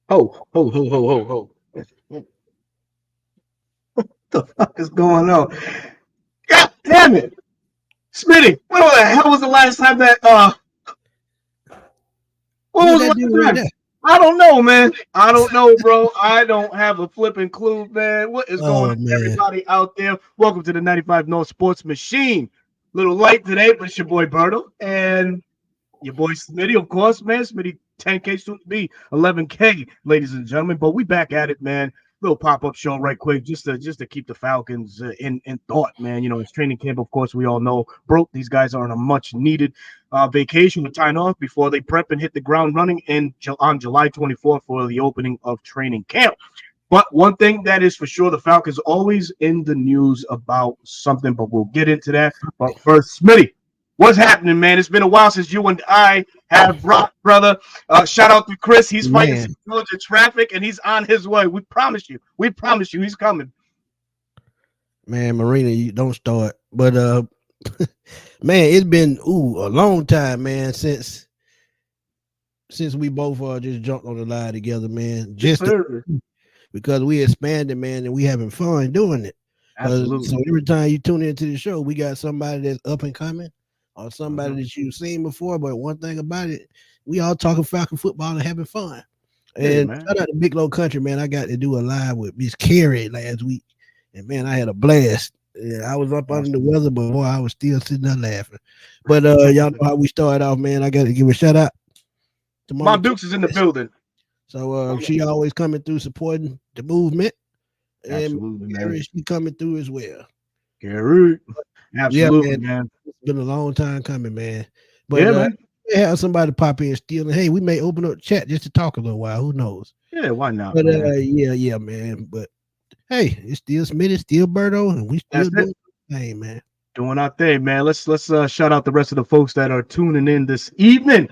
Ho. What the fuck is going on? God damn it. Smitty, when the hell was the last time that when Who was the that dude last right time? there? I don't know, man. I don't know, bro. I don't have a flipping clue, man. What is going on, Oh man, everybody out there? Welcome to the 95 North Sports Machine. Little late today, but it's your boy Berto and your boy Smitty, of course, man. Smitty 10K soon to be 11K, ladies and gentlemen. But we back at it, man. Little pop-up show right quick, just to keep the Falcons in thought, man. You know, it's training camp, of course, we all know broke. These guys are on a much needed vacation with time off before they prep and hit the ground running on July 24th for the opening of training camp. But one thing that is for sure, the Falcons always in the news about something, but we'll get into that. But first, Smitty, what's happening, man? It's been a while since you and I have rocked, brother. Shout out to Chris. He's fighting man, some Georgia traffic, and he's on his way. We promise you. We promise you he's coming. man, Marina, you don't start. But man, it's been a long time, man, since we both just jumped on the line together, man. Yes, Just sir. because we expanded, man, and we having fun doing it. Absolutely. So every time you tune into the show, we got somebody that's up and coming, or somebody Mhm. that you've seen before. But one thing about it, we all talking Falcon football and having fun. Yeah, And man. shout out to Big Low Country, man. I got to do a live with Miss Carrie last week, and man, I had a blast. Yeah, I was up under the Awesome. weather, but boy, I was still sitting there laughing. But y'all know how we started off, man. I got to give a shout out to Mama Mom Dukes is in the Cass. building. So Mama- she always coming through supporting the movement, and Absolutely, man. Carrie, she coming through as well. Gary. Yeah, Absolutely, man, man. it's been a long time coming, man. But Yeah, man. they have somebody pop in still, and hey, we may open up chat just to talk a little while. Who knows? Yeah, why not, But man? yeah, man. But hey, it's still Smith, it's still Berto, and we That's still it. doing the thing, man. Doing our thing, man. Let's shout out the rest of the folks that are tuning in this evening.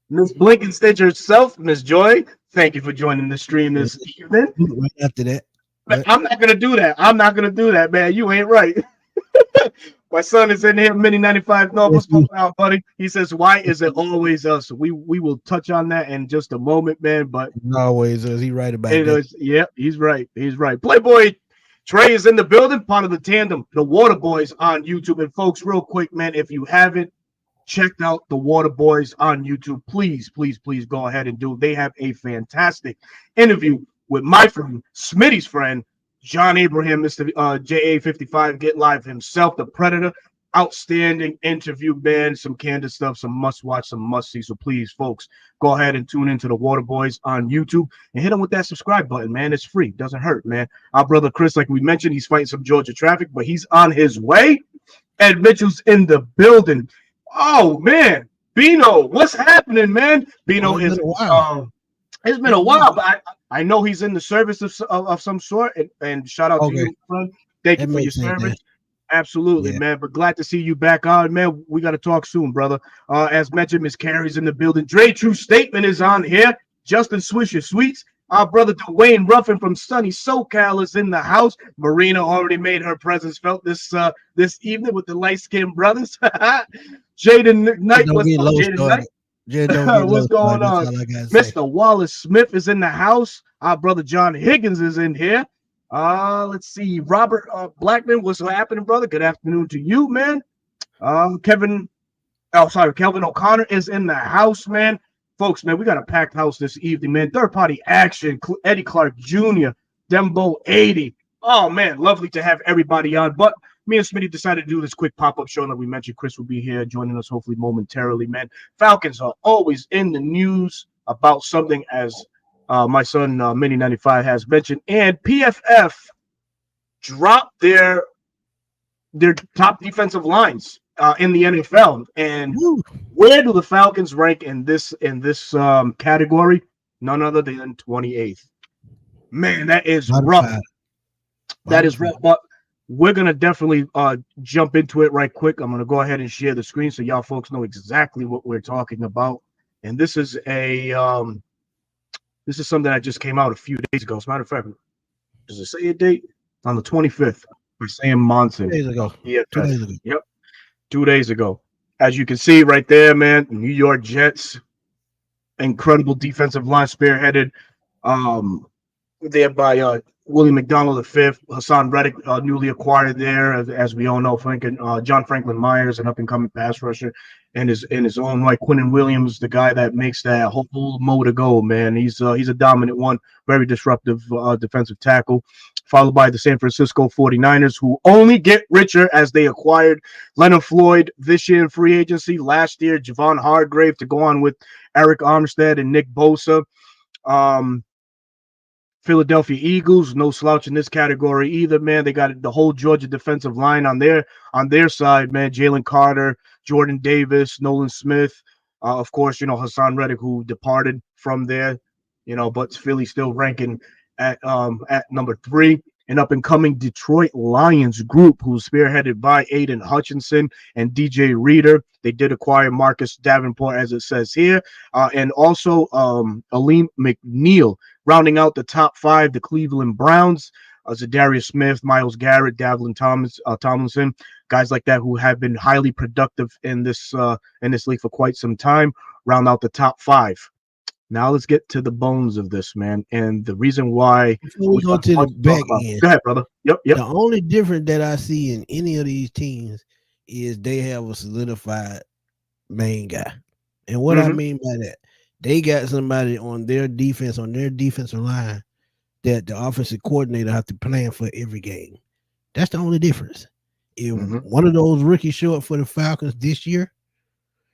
Miss Blinkenstitch herself, Miss Joy. Thank you for joining the stream Yeah, this evening. right after that. But But I'm not gonna do that. I'm not gonna do that, man. You ain't right. My son is in here, Mini 95 North. yes, What's going on, buddy? He says, why is it always us? We will touch on that in just a moment, man. But always is he right about it that. is, yeah, he's right. He's right. Playboy Trey is in the building, part of the tandem, the Water Boys on YouTube. And folks, real quick, man, if you haven't checked out the Water Boys on YouTube, please go ahead and do. They have a fantastic interview with my friend, Smitty's friend, John Abraham, Mr. JA55, Get Live himself, the Predator. Outstanding interview, man. Some candid stuff, some must watch, some must see. So please, folks, go ahead and tune into the Water Boys on YouTube and hit them with that subscribe button, man. It's free, doesn't hurt, man. Our brother Chris, like we mentioned, he's fighting some Georgia traffic, but he's on his way. Ed Mitchell's in the building. Oh man, Bino, what's happening, man? Oh, Bino it's is been a while. it's been It's a been while, but I know he's in the service of some sort. And shout out to okay. you, friend. Thank you That for your makes sense. Then. service. Absolutely, Yeah. man. But glad to see you back on, man. We got to talk soon, brother. As mentioned, Miss Carrie's in the building. Dre True Statement is on here. Justin Swisher Sweets. Our brother Dwayne Ruffin from sunny SoCal is in the house. Marina already made her presence felt this evening with the light skinned brothers. Jaden Just Knight, don't what's get up, low Jaden Knight? started. Just don't get What's low going started. That's on? all I gotta say. Mr. Wallace Smith is in the house. Our brother John Higgins is in here. Let's see. Robert Blackman, what's happening, brother? Good afternoon to you, man. Kevin, oh, sorry, Kelvin O'Connor is in the house, man. Folks, man, we got a packed house this evening, man. Third party action, Eddie Clark Jr., Dembo 80. Oh, man, lovely to have everybody on. But me and Smitty decided to do this quick pop up show that we mentioned. Chris will be here joining us hopefully momentarily, man. Falcons are always in the news about something, as my son Mini 95 has mentioned. And PFF dropped their top defensive lines in the NFL. And Woo. where do the Falcons rank in this category? None other than 28th. Man, that is Bottom rough. five. That Bottom is rough. five. But we're gonna definitely jump into it right quick. I'm gonna go ahead and share the screen so y'all folks know exactly what we're talking about. And this is something that just came out a few days ago. As a matter of fact, does it say a date? On the 25th by Sam Two Monson, days ago. 2 days PFF. ago. Yep, 2 days ago. As you can see right there, man, New York Jets, incredible defensive line spearheaded Um, there by William McDonald V, Hassan Reddick, newly acquired there, as we all know. John Franklin Myers, an up and coming pass rusher, and his own right. Quinton Williams, the guy that makes that whole motor go, man. He's a dominant one, very disruptive defensive tackle. Followed by the San Francisco 49ers, who only get richer as they acquired Leonard Floyd this year in free agency. Last year, Javon Hargrave to go on with Eric Armstead and Nick Bosa. Um, Philadelphia Eagles, no slouch in this category either, man. They got the whole Georgia defensive line on their side, man. Jalen Carter, Jordan Davis, Nolan Smith, of course, Hassan Reddick, who departed from there, but Philly still ranking at number 3. An up and coming Detroit Lions group who's spearheaded by Aiden Hutchinson and DJ Reader. They did acquire Marcus Davenport, as it says here, and also Aleem McNeil. Rounding out the top 5, the Cleveland Browns, Zadarius Smith, Myles Garrett, Davlin Tomlinson, guys like that who have been highly productive in this league for quite some time. Round out the top 5. Now let's get to the bones of this, man, and the reason why. Before we go to the back end, go ahead, brother. Yep. The only difference that I see in any of these teams is they have a solidified main guy, and what I mean by that, they got somebody on their defensive line that the offensive coordinator have to plan for every game. That's the only difference. If one of those rookies show up for the Falcons this year,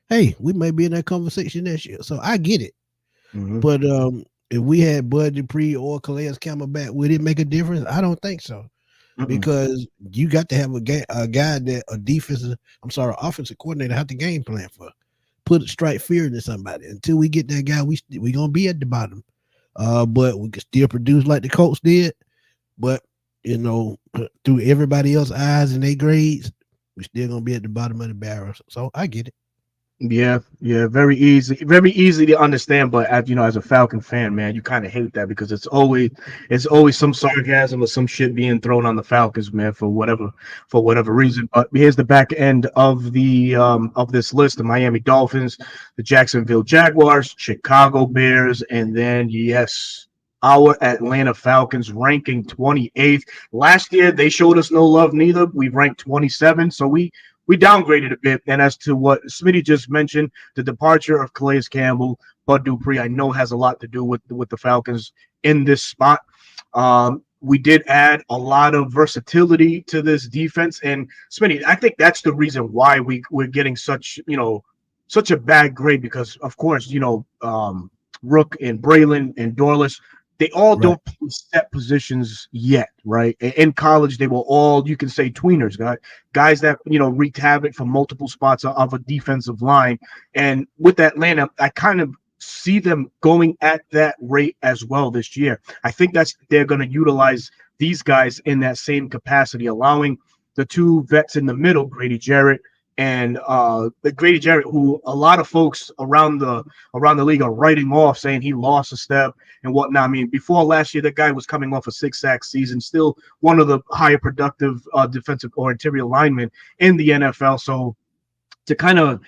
hey, we may be in that conversation next year. So I get it. But if we had Bud Dupree or Calais Campbell back, would it make a difference? I don't think so. Because you got to have a guy that offensive coordinator have to game plan for. Strike fear into somebody. Until we get that guy, we gonna be at the bottom. But we can still produce like the Colts did. But through everybody else's eyes and their grades, we still gonna be at the bottom of the barrel. So I get it. Yeah, very easy to understand. But as a Falcon fan, man, you kind of hate that because it's always some sarcasm or some shit being thrown on the Falcons, man, for whatever reason. But here's the back end of the of this list: the Miami Dolphins, the Jacksonville Jaguars, Chicago Bears, and then our Atlanta Falcons ranking 28th. Last year they showed us no love neither. We ranked 27, so we downgraded a bit. And as to what Smitty just mentioned, the departure of Calais Campbell, Bud Dupree, I know has a lot to do with the Falcons in this spot. We did add a lot of versatility to this defense. And Smitty, I think that's the reason why we're getting such a bad grade because, of course, Rook and Braylon and Dorless, they all don't play set positions yet, right? In college, they were all, you can say, tweeners, guys that, wreaked havoc from multiple spots of a defensive line. And with Atlanta, I kind of see them going at that rate as well this year. I think they're going to utilize these guys in that same capacity, allowing the two vets in the middle, Grady Jarrett, who a lot of folks around the league are writing off, saying he lost a step and whatnot. I mean, before last year, that guy was coming off a 6-sack season, still one of the higher productive defensive or interior linemen in the NFL. So to kind of,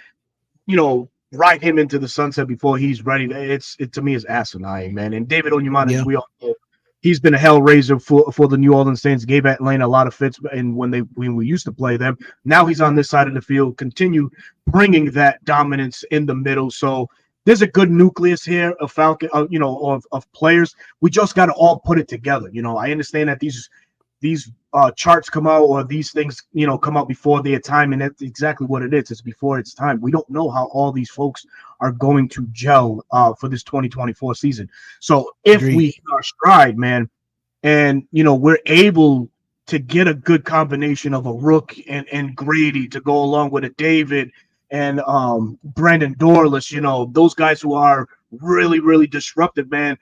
ride him into the sunset before he's ready, it to me is asinine, man. And David Onyemata, as we all know, he's been a hellraiser for the New Orleans Saints. Gave Atlanta a lot of fits, and when we used to play them. Now he's on this side of the field, continue bringing that dominance in the middle. So there's a good nucleus here of Falcon, of players. We just got to all put it together. I understand that these charts come out or these things, come out before their time, and that's exactly what it is. It's before its time. We don't know how all these folks are going to gel for this 2024 season. So if we hit our stride, man, and we're able to get a good combination of a Rook and Grady to go along with a David and Brandon Dorless, those guys who are really, really disruptive, man.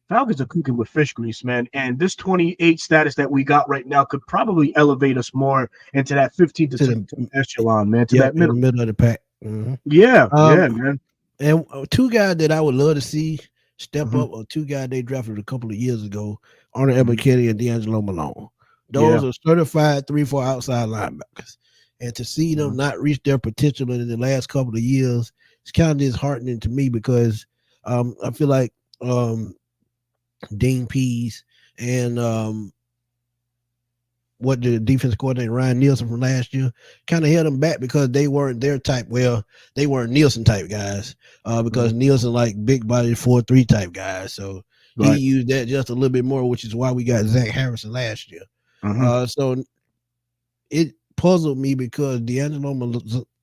Falcons are cooking with fish grease, man. And this 28 status that we got right now could probably elevate us more into that 15 to 16 echelon, man, to that middle of the pack. Yeah, man. And two guys that I would love to see step up, or two guys they drafted a couple of years ago, Arnold Ebiketie and D'Angelo Malone. Those are certified 3-4 outside linebackers. And to see them not reach their potential in the last couple of years, it's kind of disheartening to me because I feel like Dean Pease, and what the defense coordinator Ryan Nielsen from last year kind of held them back because they weren't their type. Well, they weren't Nielsen type guys because Mhm. Nielsen like big body 4-3 type guys. So he Right. used that just a little bit more, which is why we got Zach Harrison last year. Hmm. So it puzzled me because D'Angelo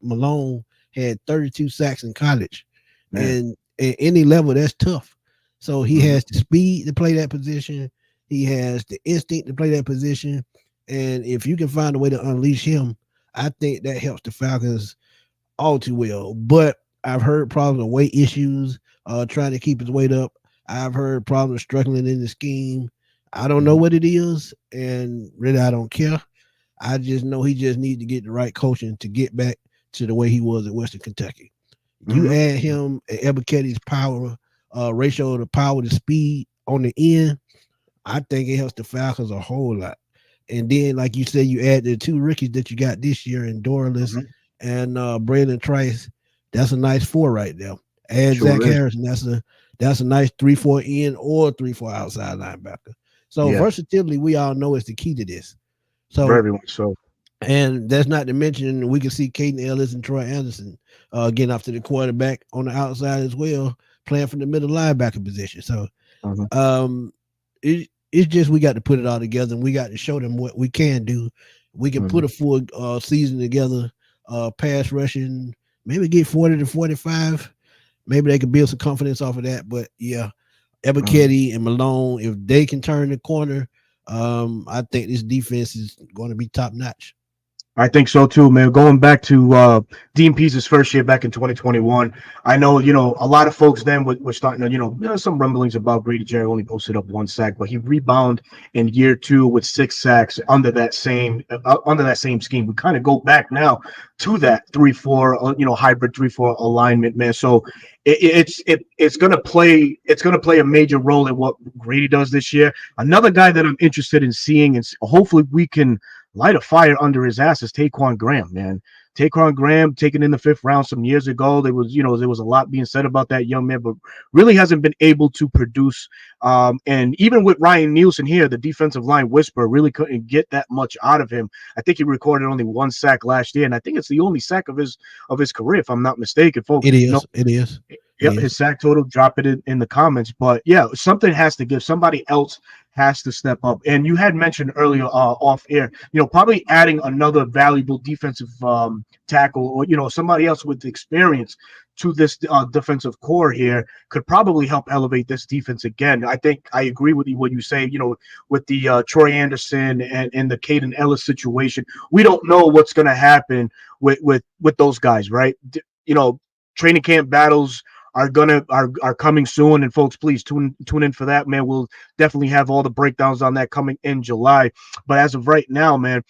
Malone had 32 sacks in college, Man. and at any level that's tough. So he Hmm. has the speed to play that position. He has the instinct to play that position, and if you can find a way to unleash him, I think that helps the Falcons all too well. But I've heard problems of weight issues, trying to keep his weight up. I've heard problems struggling in the scheme. I don't know Hmm. what it is, and really I don't care. I just know he just needs to get the right coaching to get back to the way he was at Western Kentucky. You Hmm. add him at Ebiketti's power, ratio of the power to speed on the end, I think it helps the Falcons a whole lot. And then, like you said, you add the two rookies that you got this year in Dorless Hmm. and Braylon Trice. That's a nice four right there. Add Zach Sure is. Harrison. That's a nice 3-4 in or 3-4 outside linebacker. So Yes. versatility, we all know is the key to this. So Very much so. and that's not to mention we can see Caden Ellis and Troy Anderson getting after the quarterback on the outside as well, playing from the middle linebacker position. So Hmm. um, it's just we got to put it all together and we got to show them what we can do. We can Hmm. put a full season together, pass rushing, maybe get 40 to 45. Maybe they could build some confidence off of that. But yeah, Hmm. Ebiketie and Malone, if they can turn the corner, I think this defense is going to be top notch. I think so too, man. Going back to Dean Pease's first year back in 2021, I know a lot of folks then were starting to some rumblings about Grady Jarrett only posted up 1 sack, but he rebounded in year two with 6 sacks under that same scheme. We kind of go back now to that 3-4 hybrid 3-4 alignment, man. So it's gonna play a major role in what Grady does this year. Another guy that I'm interested in seeing, and hopefully we can light a fire under his ass is Taquan Graham, man. Taquan Graham taken in the fifth round some years ago. There was a lot being said about that young man, but really hasn't been able to produce. And even with Ryan Nielsen here, the defensive line whisper really couldn't get that much out of him. I think he recorded only 1 sack last year, and I think it's the only sack of his career, if I'm not mistaken, folks. It is. It is. It Yep, is. his sack total. Drop it in the comments. But yeah, something has to give. Somebody else has to step up. And you had mentioned earlier off air, probably adding another valuable defensive tackle or somebody else with experience to this defensive core here could probably help elevate this defense again. I think I agree with you when you say, with the Troy Anderson and the Caden Ellis situation, we don't know what's going to happen with those guys, right? Training camp battles are coming soon, and folks, please tune in for that, man. We'll definitely have all the breakdowns on that coming in July. But as of right now, man,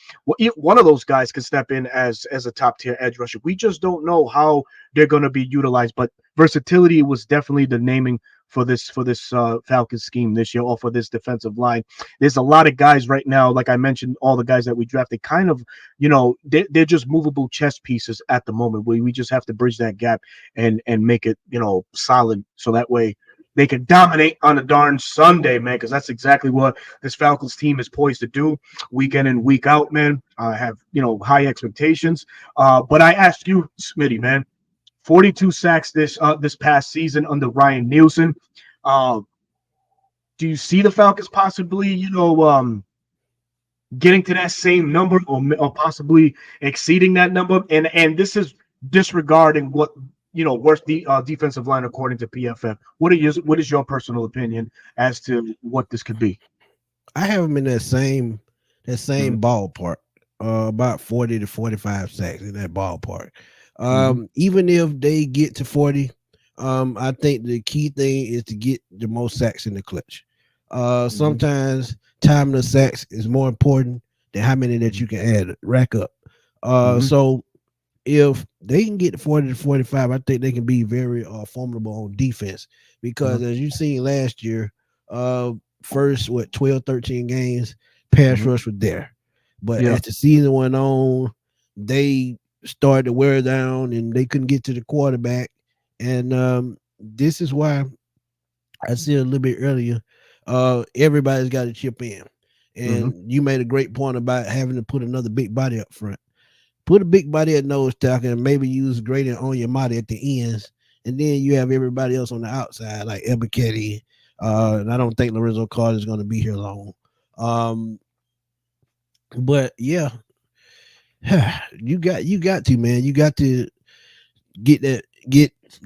one of those guys can step in as a top tier edge rusher. We just don't know how they're going to be utilized, but versatility was definitely the naming for this Falcons scheme this year, or for this defensive line. There's a lot of guys right now, like I mentioned, all the guys that we drafted, kind of, they're just movable chess pieces at the moment. We just have to bridge that gap and make it solid, so that way they can dominate on a darn Sunday, man, because that's exactly what this Falcons team is poised to do week in and week out, man. I have high expectations. But I asked you, Smitty, man, 42 sacks this past season under Ryan Nielsen. Uh, do you see the Falcons possibly, getting to that same number, or possibly exceeding that number? And this is disregarding what worst defensive line according to PFF. What is your personal opinion as to what this could be? I have them in that same Mm-hmm. ballpark, about 40 to 45 sacks in that ballpark. Mm-hmm. Even if they get to 40, I think the key thing is to get the most sacks in the clutch. Mm-hmm. Sometimes time the sacks is more important than how many that you can add rack up. Mm-hmm. So if they can get to 40 to 45, I think they can be very formidable on defense Mm-hmm. because as you seen last year, uh, first, 12, 13 games, pass Mm-hmm. rush was there. But Yeah. as the season went on, they started to wear down and they couldn't get to the quarterback. And this is why I said a little bit earlier, everybody's got to chip in. Mm-hmm. And you made a great point about having to put another big body up front. Put a big body at nose tackle and maybe use Grady on your body at the ends, and then you have everybody else on the outside like Ebiketie. And I don't think Lorenzo Carter is going to be here long. Um, but yeah, you got to, man. You got to get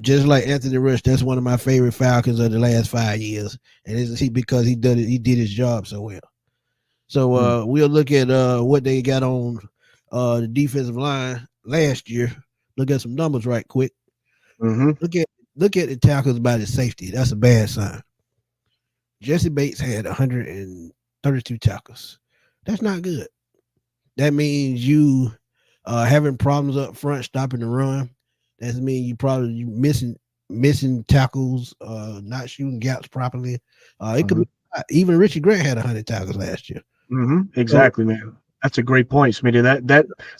just like Anthony Rush. That's one of my favorite Falcons of the last 5 years, and it's because he did his job so well. So we'll look at what they got on the defensive line last year. Look at some numbers right quick. Mm-hmm. Look at the tackles by the safety. That's a bad sign. Jesse Bates had 132 tackles. That's not good. That means you having problems up front stopping the run. That means you missing tackles, not shooting gaps properly. It could be even Richie Grant had 100 tackles last year. Mm-hmm. So Exactly, man. That's a great point, Smitty.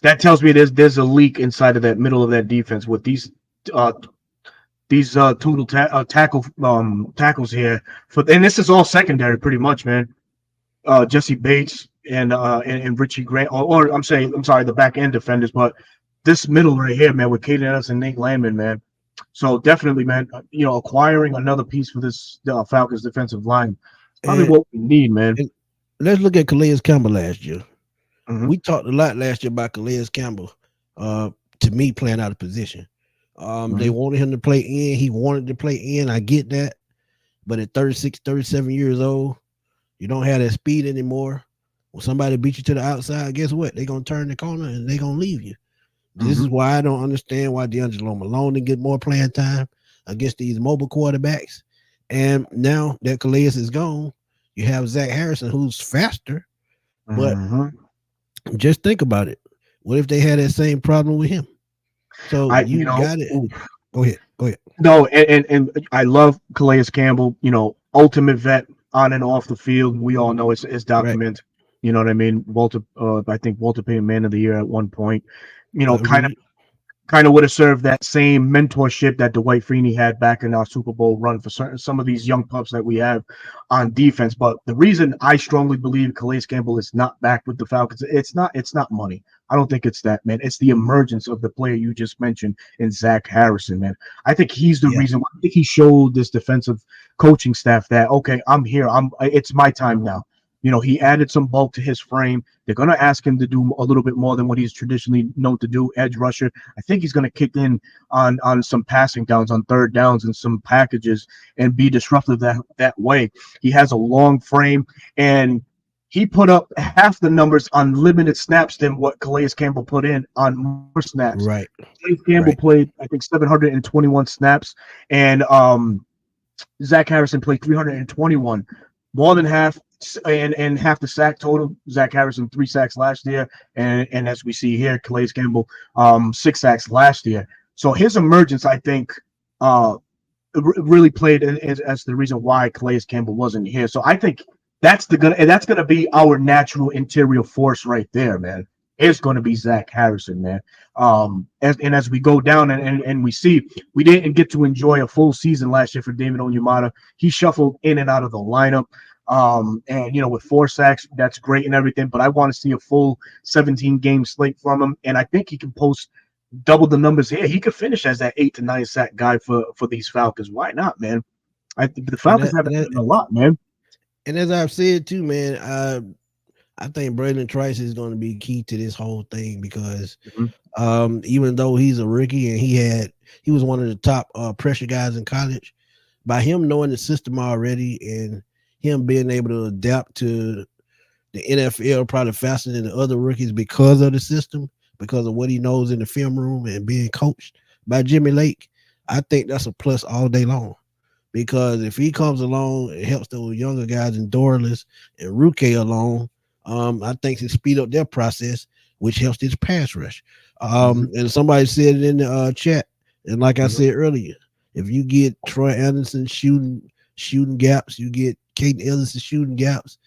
That tells me there's a leak inside of that middle of that defense with uh total tackles here and this is all secondary pretty much, man. Jesse Bates and Richie Grant, or I'm sorry, the back end defenders, but this middle right here, man, with Caden Ellis and Nate Landman, man. So definitely, man, acquiring another piece for this Falcons defensive line is probably and, what we need, man. and let's look at Calais Campbell last year. Mm-hmm. We talked a lot last year about Calais Campbell. To me, playing out of position. They wanted him to play in. He wanted to play in. I get that. But at 36, 37 years old, you don't have that speed anymore. When somebody beat you to the outside, guess what? They're going to turn the corner and they're going to leave you. This is why I don't understand why D'Angelo Malone didn't get more playing time against these mobile quarterbacks. And now that Calais is gone, you have Zach Harrison, who's faster. But just think about it. What if they had that same problem with him? So you got it. Go ahead. No, and I love Calais Campbell. Ultimate vet on and off the field. We all know it's documented. Right. You know what I mean? I think Walter Payton Man of the Year at one point. Kind of would have served that same mentorship that Dwight Freeney had back in our Super Bowl run for some of these young pups that we have on defense. But the reason I strongly believe Calais Campbell is not back with the Falcons, it's not money. I don't think it's that, man. It's the emergence of the player you just mentioned in Zach Harrison, man. I think he's the reason why. I think he showed this defensive coaching staff that, okay, I'm here. It's my time now. He added some bulk to his frame. They're going to ask him to do a little bit more than what he's traditionally known to do, edge rusher. I think he's going to kick in on some passing downs, on third downs and some packages and be disruptive that way. He has a long frame, and he put up half the numbers on limited snaps than what Calais Campbell put in on more snaps. Right. Calais Campbell played, I think, 721 snaps, and Zach Harrison played 321. More than half, and half the sack total. Zach Harrison 3 sacks last year, and as we see here, Calais Campbell 6 sacks last year. So his emergence, I think, really played as the reason why Calais Campbell wasn't here. So I think that's gonna be our natural interior force right there, man. It's going to be Zach Harrison, man. As we go down and we see, we didn't get to enjoy a full season last year for David Onyemata. He shuffled in and out of the lineup. And with 4 sacks, that's great and everything, but I want to see a full 17-game slate from him, and I think he can post double the numbers here. He could finish as that 8 to 9 sack guy for these Falcons. Why not, man? The Falcons have done a lot, man. And as I've said too, man, I think Braden Trice is going to be key to this whole thing because even though he's a rookie and he was one of the top pressure guys in college, by him knowing the system already and him being able to adapt to the NFL probably faster than the other rookies because of the system, because of what he knows in the film room and being coached by Jimmy Lake, I think that's a plus all day long. Because if he comes along, it helps those younger guys in Dorless and Ruke along. I think to speed up their process, which helps this pass rush. And somebody said it in the chat, and like I said earlier, if you get Troy Anderson shooting gaps, you get Caden Ellis shooting gaps,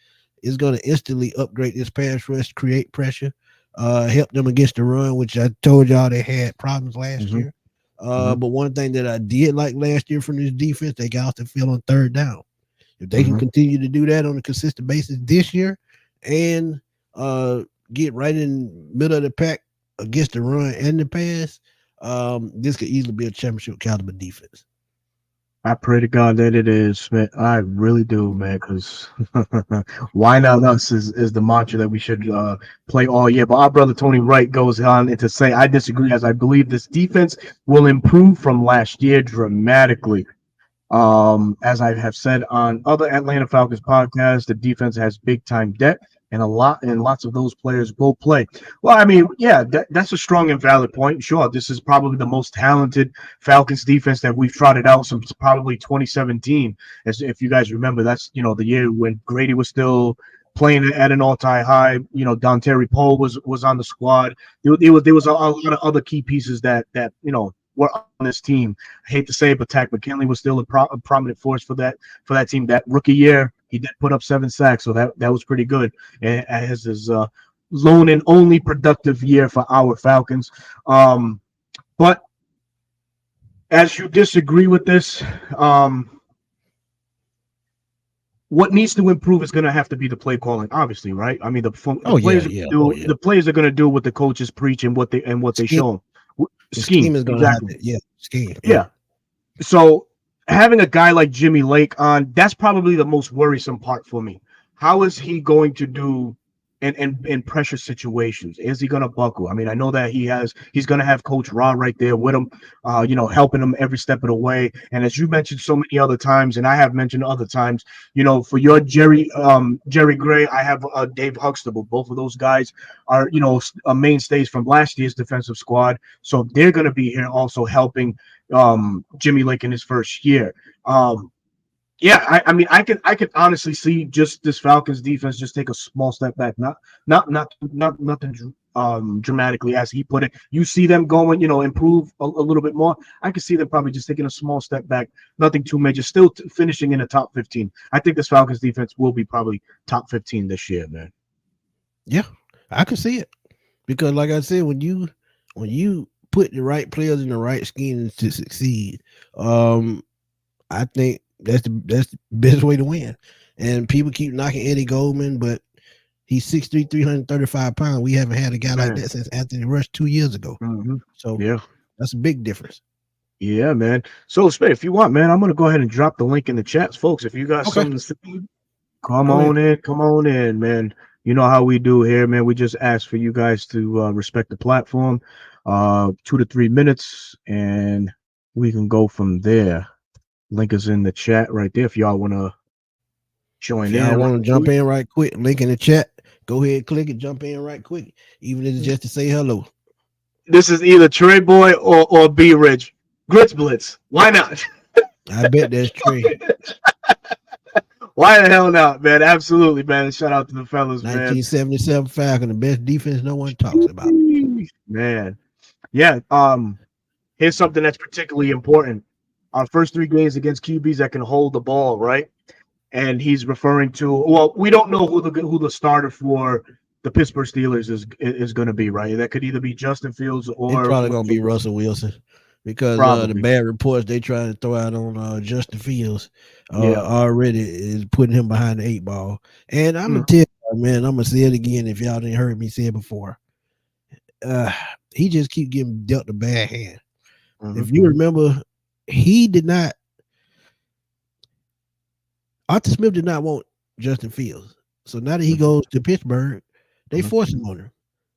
it's going to instantly upgrade this pass rush, create pressure, help them against the run, which I told y'all they had problems last year. But one thing that I did like last year from this defense, they got off the field on third down. If they can continue to do that on a consistent basis this year and get right in middle of the pack against the run and the pass, this could easily be a championship caliber defense. I pray to God that it is, man. I really do, man, because why not us is the mantra that we should play all year. But our brother Tony Wright goes on to say, I disagree, as I believe this defense will improve from last year dramatically. As I have said on other Atlanta Falcons podcasts, the defense has big time depth, and lots of those players will play. Well, I mean, yeah, that's a strong and valid point. Sure, this is probably the most talented Falcons defense that we've trotted out since probably 2017. As if you guys remember, that's the year when Grady was still playing at an all-time high. Don Terry Poe was on the squad. There was a lot of other key pieces that were on this team. I hate to say it, but Tack McKinley was still a prominent force for that team. That rookie year, he did put up 7 sacks, so that was pretty good. And as his lone and only productive year for our Falcons. But as you disagree with this, what needs to improve is going to have to be the play calling, obviously, right? I mean, the players are going to do what the coaches preach and what they show them. Scheme is going to happen. Yeah, scheme. Yeah. So having a guy like Jimmy Lake on, that's probably the most worrisome part for me. How is he going to do in pressure situations? Is he going to buckle? I mean, I know that he's going to have Coach Ra right there with him, helping him every step of the way. And as you mentioned so many other times, and I have mentioned other times, for your Jerry Gray, I have Dave Huxtable. Both of those guys are, mainstays from last year's defensive squad. So they're going to be here also helping Jimmy Lake in his first year. Yeah, I mean, I could honestly see just this Falcons defense just take a small step back, not nothing dramatically, as he put it. You see them going, improve a little bit more. I could see them probably just taking a small step back, nothing too major, still finishing in the top 15. I think this Falcons defense will be probably top 15 this year, man. Yeah, I can see it because, like I said, when you put the right players in the right schemes to succeed, I think that's the best way to win. And people keep knocking Eddie Goldman, but he's 6'3", 335 pounds. We haven't had a guy like that since Anthony Rush 2 years ago. Mm-hmm. So that's a big difference. Yeah, man. So, if you want, man, I'm gonna go ahead and drop the link in the chats, folks. If you got something to say, come on in, man. You know how we do here, man. We just ask for you guys to respect the platform, 2 to 3 minutes, and we can go from there. Link is in the chat right there if y'all want to join in. I want to jump in right quick. Link in the chat. Go ahead, click it, jump in right quick, even if it's just to say hello. This is either Trey Boy or B Rich. Grits Blitz. Why not? I bet that's Trey. Why the hell not, man? Absolutely, man. Shout out to the fellas, 1977 Falcon, the best defense no one talks about. Man. Yeah. Here's something that's particularly important. Our first 3 games against QBs that can hold the ball, right? And he's referring to, well, we don't know who the starter for the Pittsburgh Steelers is going to be, right? That could either be Justin Fields or it's probably going to be Russell Wilson because the bad reports they trying to throw out on Justin Fields already is putting him behind the 8 ball. And I'm going to tell you, man, I'm going to say it again if y'all didn't heard me say it before. He just keep getting dealt a bad hand. Mm-hmm. If you remember, Arthur Smith did not want Justin Fields. So now that he goes to Pittsburgh, they force him on him.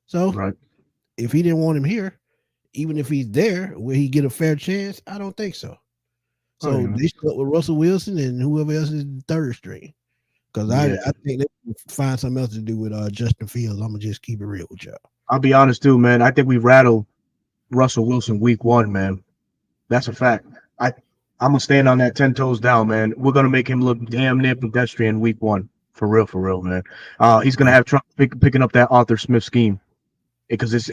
So if he didn't want him here, even if he's there, will he get a fair chance? I don't think so. So they stuck with Russell Wilson and whoever else is the third string. Because I think they can find something else to do with Justin Fields. I'm going to just keep it real with y'all. I'll be honest too, man. I think we rattled Russell Wilson week 1, man. That's a fact. I'm going to stand on that 10 toes down, man. We're going to make him look damn near pedestrian week 1. For real, man. He's going to have trouble picking up that Arthur Smith scheme because it's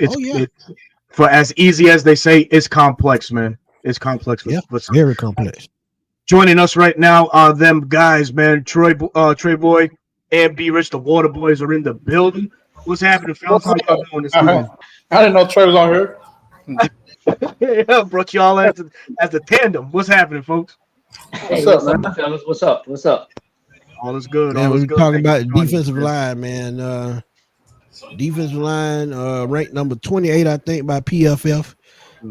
for as easy as they say, it's complex, man. It's complex. Very complex. Joining us right now are them guys, man. Trey Boy and B Rich, the Water Boys, are in the building. What's happening, fellas? How y'all doing this evening? I didn't know Trey was on here. Yeah, brought y'all as the tandem. What's happening, folks? Hey, what's up, fellas? What's up? All is good. Man, All is we're good. talking Thank you about for joining us, defensive man. line, man. Defensive line, ranked number 28, I think, by PFF.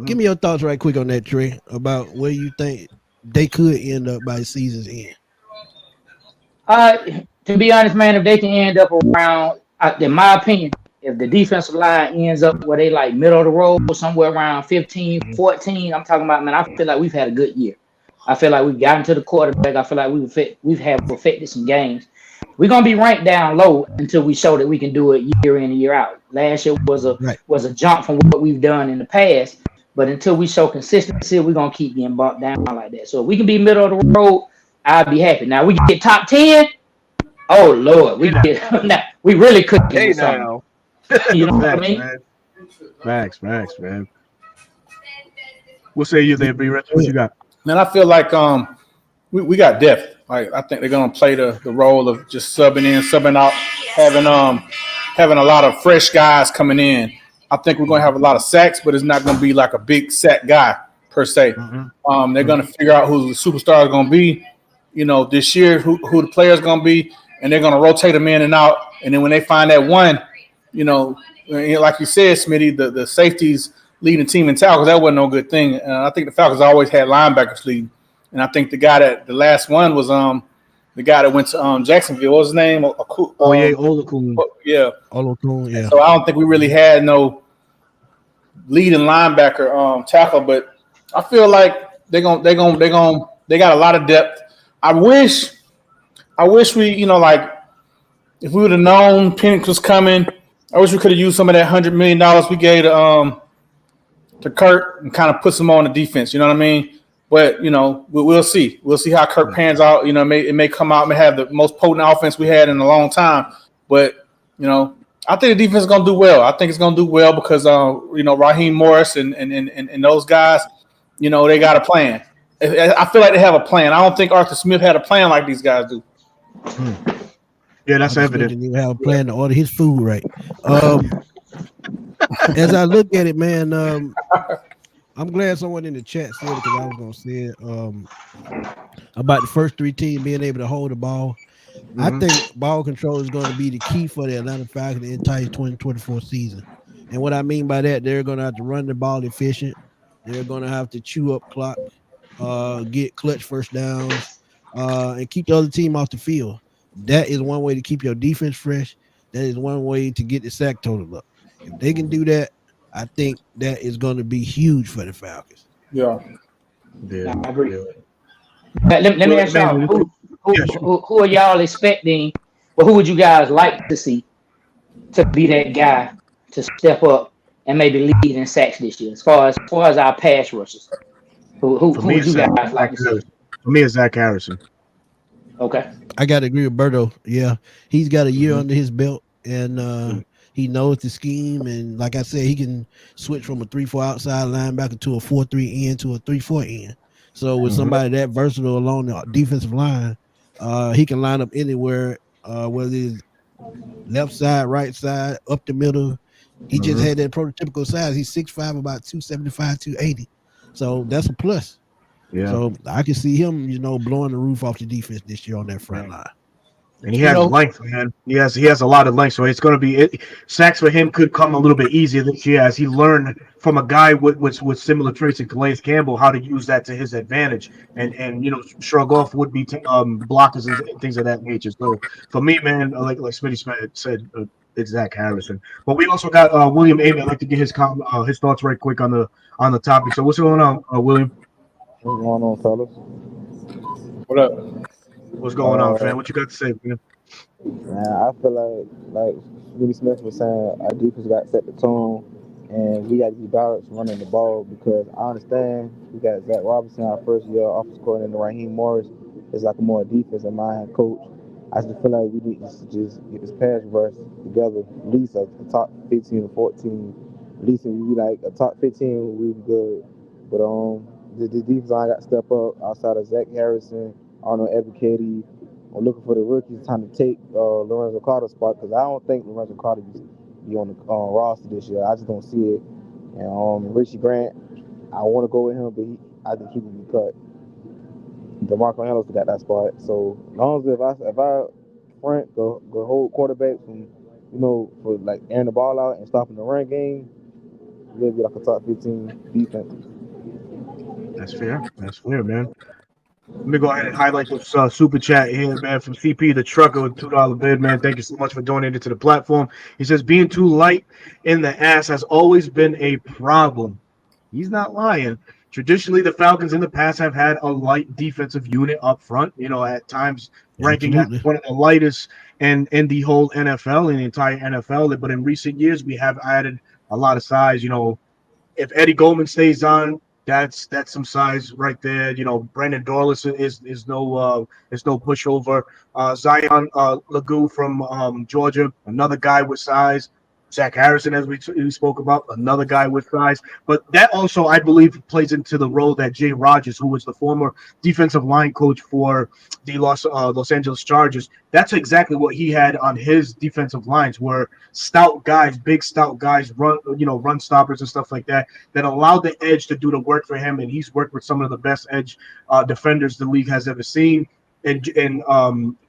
Give me your thoughts right quick on that, Trey, about where you think they could end up by season's end. To be honest, man, if they can end up around, in my opinion, if the defensive line ends up where they like middle of the road, somewhere around 15, 14, I'm talking about, man, I feel like we've had a good year. I feel like we've gotten to the quarterback. I feel like we've have perfected some games. We're gonna be ranked down low until we show that we can do it year in and year out. Last year Right. was a jump from what we've done in the past, but until we show consistency, we're gonna keep getting bumped down like that. So if we can be middle of the road, I'll be happy. Now we get top 10. Oh Lord, Hey now. now, we really cooking Hey with something. now. You know what I Facts, mean? man. Facts, man. What say you there, B. Rich? What you got? Man, I feel like we got depth. Like I think they're gonna play the role of just subbing in, subbing out, having a lot of fresh guys coming in. I think we're gonna have a lot of sacks, but it's not gonna be like a big sack guy per se. They're gonna figure out who the superstar is gonna be, this year, who the player is gonna be, and they're gonna rotate them in and out. And then when they find that one, like you said, Smitty, the safeties leading the team in tackles, that wasn't no good thing. I think the Falcons always had linebackers leading. And I think the last one was the guy that went to Jacksonville. What was his name? Olakun. Yeah. Olakun, yeah. So I don't think we really had no leading linebacker tackle, but I feel like they got a lot of depth. I wish we, like if we would have known Penix was coming, I wish we could have used some of that $100 million we gave to Kurt and kind of put some on the defense. You know what I mean? But we'll see. We'll see how Kirk pans out. It may come out and have the most potent offense we had in a long time. But I think the defense is gonna do well. I think it's gonna do well because Raheem Morris and those guys, they got a plan. I feel like they have a plan. I don't think Arthur Smith had a plan like these guys do. Yeah, that's Arthur Smith evident. didn't even have a plan to order his food right. As I look at it, man, I'm glad someone in the chat said it because I was gonna say it about the first three teams being able to hold the ball. I think ball control is going to be the key for the Atlanta Falcons the entire 2024 season. And what I mean by that, they're going to have to run the ball efficient. They're going to have to chew up clock, get clutch first downs, and keep the other team off the field. That is one way to keep your defense fresh. That is one way to get the sack total up. If they can do that, I think that is going to be huge for the Falcons. Yeah. Yeah, I agree. Yeah. Let me ask y'all, who are y'all expecting? Well, who would you guys like to see to be that guy to step up and maybe lead in sacks this year? As far as our pass rushers, who would you guys like to see? For me, it's Zach Harrison. Okay. I got to agree with Berto. Yeah, he's got a year under his belt, and he knows the scheme. And like I said, he can switch from a 3-4 outside linebacker to a 4-3 end to a 3-4 end. So with somebody that versatile along the defensive line, he can line up anywhere, whether it's left side, right side, up the middle. He just had that prototypical size. He's 6'5", about 275, 280. So that's a plus. Yeah. So I can see him, blowing the roof off the defense this year on that front line. And he has length, man. He has a lot of length, so it's going to be sacks for him could come a little bit easier this year as he learned from a guy with similar traits in Calais Campbell how to use that to his advantage, and shrug off would be blockers and things of that nature. So for me, man, like Smitty said, it's Zach Harrison. But we also got William Amy. I'd like to get his thoughts right quick on the topic. So what's going on, William? What's going on, fellas? What up? What's going on, fam? What you got to say, man? Man, I feel like Willie Smith was saying, our defense got to set the tone, and we got to be balanced running the ball because I understand we got Zach Robinson, our first year offensive coordinator, and Raheem Morris is like a more defensive minded coach. I just feel like we need to just get this pass rush together, at least a top 15 or 14. At least if we be like a top 15, we'd be good. But the defense line got to step up outside of Zach Harrison, Arnold Ebiketie. I'm looking for the rookies trying to take Lorenzo Carter's spot because I don't think Lorenzo Carter be on the roster this year. I just don't see it. And Richie Grant, I want to go with him, but I think he will be cut. DeMarco Hamilton got that spot. So as long as if I front go hold quarterbacks from for like airing the ball out and stopping the run game, we'll be like a top 15 defense. That's fair. That's fair, man. Let me go ahead and highlight this super chat here, man, from CP the trucker with $2 bid, man. Thank you so much for donating to the platform. He says being too light in the ass has always been a problem. He's not lying. Traditionally, the Falcons in the past have had a light defensive unit up front, at times ranking Absolutely. at one of the lightest in the whole NFL, in the entire NFL. But in recent years, we have added a lot of size. If Eddie Goldman stays on, that's some size right there. Brandon Dorlus is no pushover. Zion Lagu from Georgia, another guy with size. Zach Harrison, as we spoke about, another guy with size. But that also, I believe, plays into the role that Jay Rogers, who was the former defensive line coach for the Los Angeles Chargers, that's exactly what he had on his defensive lines, were stout guys, big stout guys, run stoppers and stuff like that allowed the edge to do the work for him. And he's worked with some of the best edge defenders the league has ever seen, in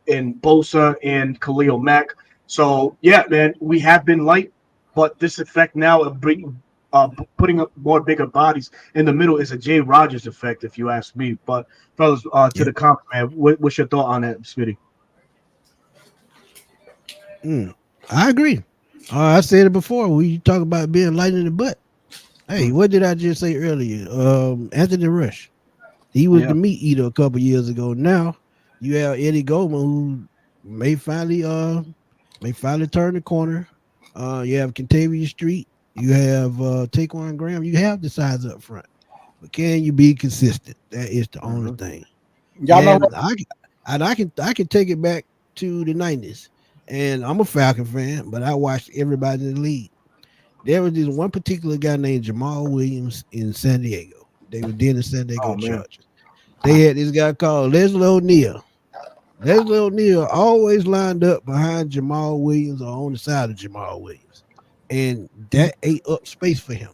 Bosa and Khalil Mack. So yeah, man, we have been light, but this effect now of putting up more bigger bodies in the middle is a Jay Rogers effect, if you ask me. But fellas, to the comment, man, what's your thought on that, Smitty? I agree. I said it before. We talk about being light in the butt. Hey, what did I just say earlier? Anthony Rush. He was the meat eater a couple years ago. Now you have Eddie Goldman, who may finally turn the corner. You have Kentavious Street. You have Taquan Graham. You have the size up front, but can you be consistent? That is the only thing. Y'all know, I can take it back to the 90s, and I'm a Falcon fan, but I watched everybody in the league. There was this one particular guy named Jamal Williams in San Diego. They were then the San Diego Chargers. They had this guy called Leslie O'Neal. Leslie O'Neal always lined up behind Jamal Williams or on the side of Jamal Williams. And that ate up space for him.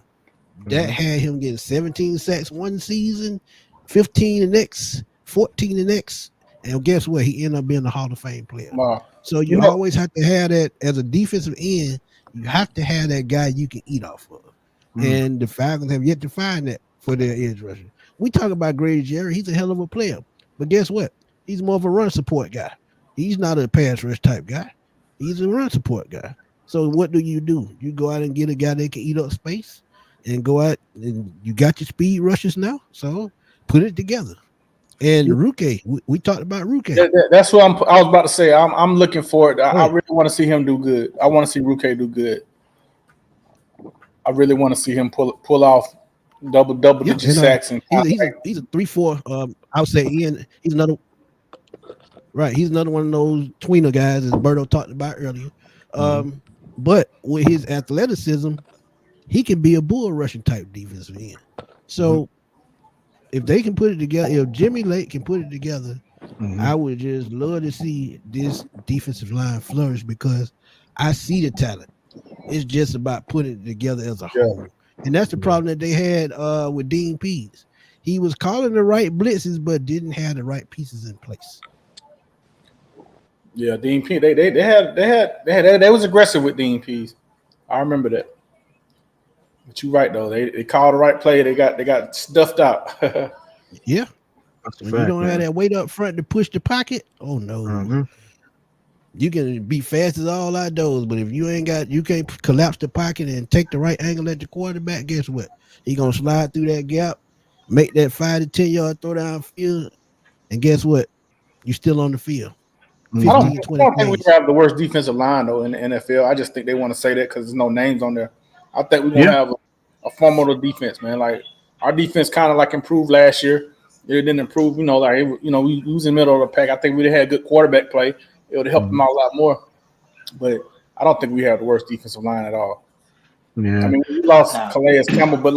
That had him getting 17 sacks one season, 15 the next, 14 the next. And guess what? He ended up being a Hall of Fame player. Wow. So you always have to have that as a defensive end. You have to have that guy you can eat off of. And the Falcons have yet to find that for their edge rusher. We talk about Grady Jarrett. He's a hell of a player. But guess what? He's more of a run support guy. He's not a pass rush type guy. He's a run support guy. So what do? You go out and get a guy that can eat up space and go out and you got your speed rushes now. So put it together. And Ruke, we talked about Ruke. That's what I was about to say. I'm looking forward. I really want to see him do good. I want to see Ruke do good. I really want to see him pull off double digit sacks. And he's a 3-4. I would say Ian. He's another one of those tweener guys, as Berto talked about earlier. But with his athleticism, he can be a bull rushing type defensive end. So if they can put it together, if Jimmy Lake can put it together, I would just love to see this defensive line flourish, because I see the talent. It's just about putting it together as a whole. And that's the problem that they had with Dean Pease. He was calling the right blitzes, but didn't have the right pieces in place. Yeah, Dean Pease. They was aggressive with Dean Pease. I remember that. But you're right though. They called the right play. They got stuffed out. Yeah. When you don't have that weight up front to push the pocket, oh no. You can be fast as all outdoors, but if you can't collapse the pocket and take the right angle at the quarterback, guess what? He gonna slide through that gap, make that 5 to 10 yard throw down field, and guess what? You're still on the field. 15, I don't 20 think we have the worst defensive line though in the NFL. I just think they want to say that because there's no names on there. I think we're gonna have a formidable defense, man. Like our defense kind of like improved last year. It didn't improve, we was in the middle of the pack. I think we had good quarterback play. It would have helped them out a lot more. But I don't think we have the worst defensive line at all. Yeah. I mean, we lost Calais Campbell, but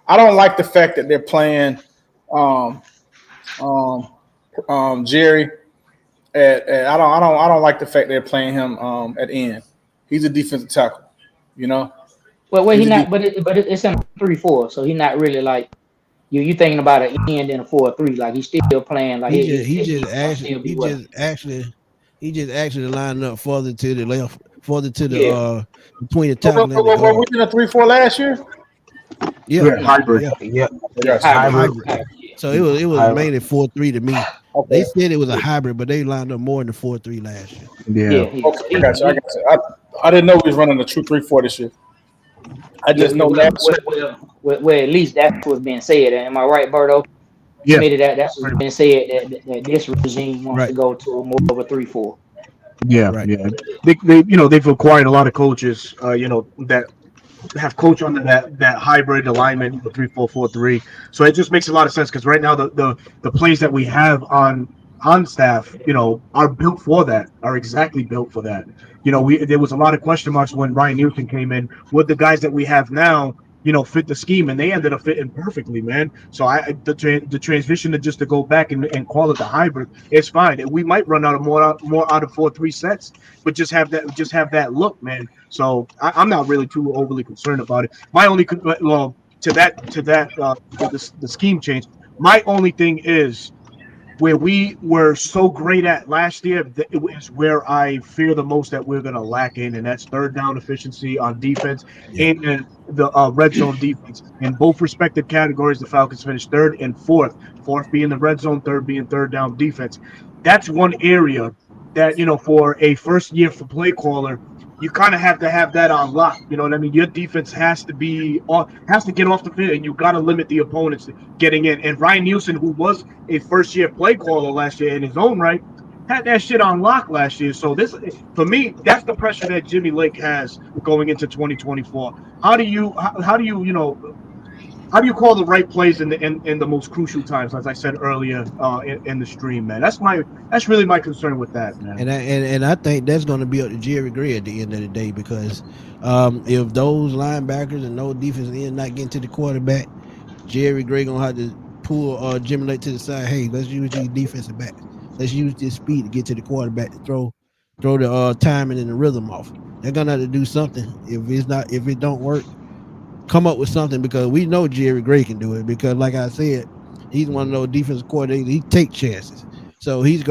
I don't like the fact that they're playing Jerry I don't like the fact they're playing him at end. He's a defensive tackle, Well, he's not, but it's in 3-4, so he's not really like You thinking about an end in a 4-3, like he's still playing, like He his just he technique just gonna actually still be well. he just actually lined up further to the left, further to the Yeah, between the But, tackle and the we guard. in a 3-4 last year. Yeah, Yeah, hybrid. yeah, Yep. I yeah, got you. yeah, hybrid, Hybrid. hybrid. hybrid, yeah. So it was Hybrid. mainly 4-3 to me. They Okay. said it was a hybrid, but they lined up more than 4-3 last year. Yeah. Yeah, yeah. Okay, So I got you. I got you. I didn't know we was running a true 3-4 this year. I yeah, just know last year. well, at least that's what's being said. Am I right, Berto? Yeah. Smitty, that's what's Pretty been said that this regime wants Right, to go to more of a 3-4. Yeah, right. yeah. They've acquired a lot of coaches, that have coach under that hybrid alignment, 3-4-4-3. So it just makes a lot of sense because right now the plays that we have on staff, are built for that, are exactly built for that. There was a lot of question marks when Ryan Newton came in. Would the guys that we have now, fit the scheme, and they ended up fitting perfectly, man. So the transition to go back and call it the hybrid, it's fine. We might run out of more out of 4-3 sets, but just have that look, man. So I'm not really too overly concerned about it. My only well to the scheme change. My only thing is where we were so great at last year, it is where I fear the most that we're going to lack in, and that's third down efficiency on defense Yeah, and the red zone defense. In both respective categories, the Falcons finished third and fourth, fourth being the red zone, third being third down defense. That's one area that, for a first year for play caller, you kind of have to have that on lock. You know what I mean? Your defense has to get off the field, and you got to limit the opponents getting in. And Ryan Nielsen, who was a first year play caller last year in his own right, had that shit on lock last year. So this, for me, that's the pressure that Jimmy Lake has going into 2024. How do you call the right plays in the most crucial times, as I said earlier in the stream, man? That's really my concern with that, man. and I think that's going to be up to Jerry Gray at the end of the day because if those linebackers and those defense end not getting to the quarterback, Jerry Gray gonna have to pull Jimmy Lake to the side. Hey, let's use these defensive backs. Let's use this speed to get to the quarterback to throw the timing and the rhythm off. They're gonna have to do something. If it don't work, come up with something because we know Jerry Gray can do it because like I said, he's one of those defensive coordinators. He take chances. So that's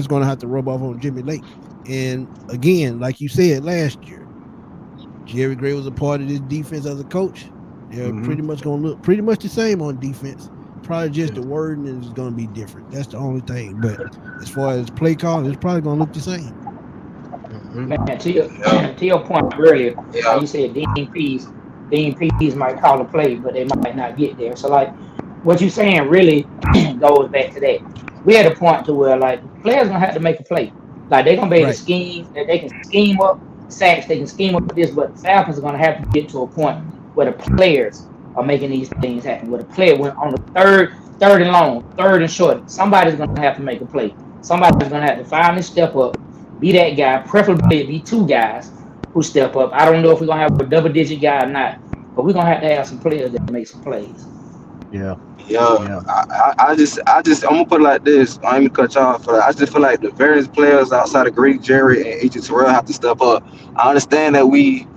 gonna have to rub off on Jimmy Lake. And again, like you said last year, Jerry Gray was a part of this defense as a coach. They're pretty much gonna look pretty much the same on defense. Probably just the wording is gonna be different. That's the only thing. But as far as play calling, it's probably gonna look the same. Man, to your point earlier, how Yeah. you said Dean Pease might call a play, but they might not get there. So like what you're saying really goes back to that. We had a point to where like players gonna have to make a play. Like they're gonna be able to Right. scheme, that they can scheme up sacks, they can scheme up this, but the Falcons are gonna have to get to a point where the players are making these things happen. Where the player went on the third and long, third and short, somebody's gonna have to make a play. Somebody's gonna have to finally step up, be that guy, preferably be two guys who step up. I don't know if we're gonna have a double digit guy or not, but we're gonna have to have some players that make some plays. Yeah, Yeah, yeah. I'm gonna put it like this. I ain't gonna cut y'all for that. I just feel like the various players outside of Greek, Jerry, and AJ Terrell have to step up. I understand that we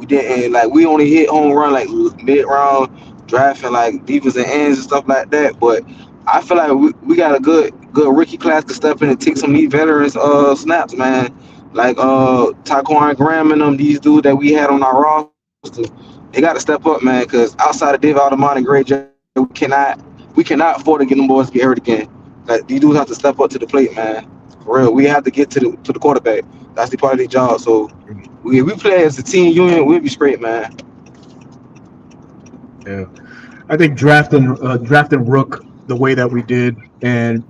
didn't like we only hit home run like mid round drafting like defense and ends and stuff like that. But I feel like we got a good rookie class to step in and take some of these veterans snaps, man. Like Taquan Graham and them, these dudes that we had on our roster, they got to step up, man. Because outside of David Alderman and Gray, we cannot afford to get them boys to get hurt again. Like these dudes have to step up to the plate, man. For real, we have to get to the quarterback. That's the part of their job. So we play as a team union, we'll be straight, man. Yeah. I think drafting Rook the way that we did and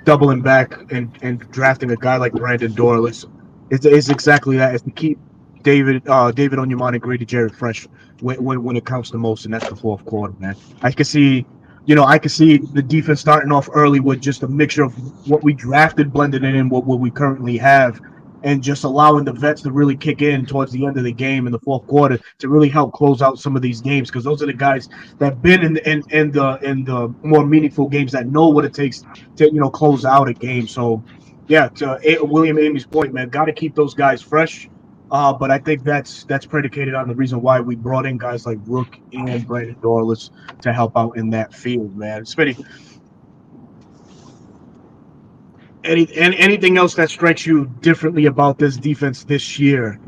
doubling back and drafting a guy like Brandon Doyle is exactly that. It's to keep David Onyemata and Grady Jarrett fresh when it counts the most, and that's the fourth quarter, man. I could see the defense starting off early with just a mixture of what we drafted blended in and what we currently have, and just allowing the vets to really kick in towards the end of the game in the fourth quarter to really help close out some of these games because those are the guys that have been in the more meaningful games that know what it takes to close out a game. So yeah, to William Amy's point, man, got to keep those guys fresh But I think that's predicated on the reason why we brought in guys like Rook and Brandon Dorless to help out in that field, man. Smitty, anything else that strikes you differently about this defense this year?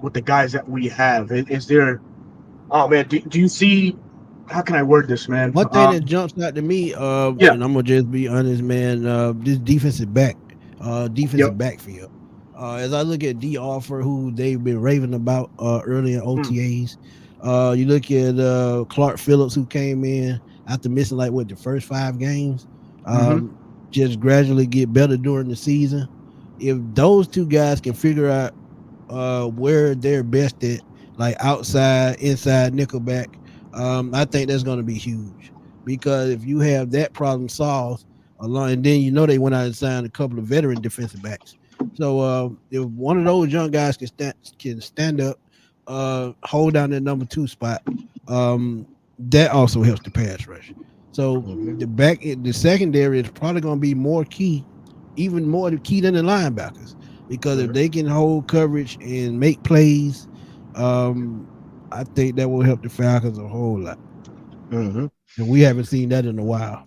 With the guys that we have, is there? Oh man, do you see? How can I word this, man? One thing that jumps out to me, Yeah. and I'm gonna just be honest, man. This Yep. defensive backfield. As I look at D Offer, who they've been raving about early in OTAs. You look at Clark Phillips, who came in after missing the first 5 games. Mm-hmm. Just gradually get better during the season. If those two guys can figure out where they're best at, like outside, inside, nickelback, I think that's going to be huge, because if you have that problem solved along, and then they went out and signed a couple of veteran defensive backs. So if one of those young guys can stand up, hold down that number 2 spot, that also helps the pass rush. So the secondary is probably going to be more key, even more key than the linebackers, because if they can hold coverage and make plays, I think that will help the Falcons a whole lot. Mm-hmm. And we haven't seen that in a while.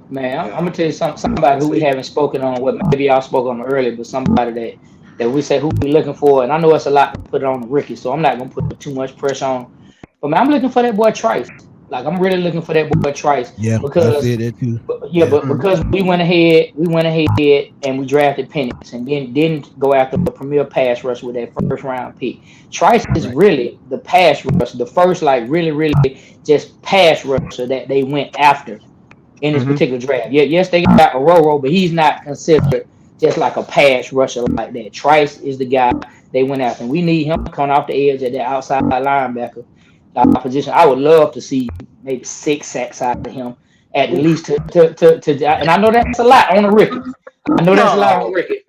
Man, I'm gonna tell you somebody who we haven't spoken on. What maybe y'all spoke on earlier, but somebody that we say who we looking for. And I know it's a lot to put on the rookie, so I'm not gonna put too much pressure on. But man, I'm looking for that boy Trice. Like, I'm really looking for that boy Trice. Yeah, because I said that too. but because we went ahead and we drafted Penix, and then didn't go after the premier pass rush with that first round pick. Trice is really the pass rush, the first really just pass rusher that they went after in this particular draft. Yeah, yes, they got Aurora, but he's not considered just like a pass rusher like that. Trice is the guy they went after, and we need him coming off the edge at the outside linebacker position. I would love to see maybe 6 sacks out of him at least to and I know that's a lot on a rookie. I know that's a lot on a rookie.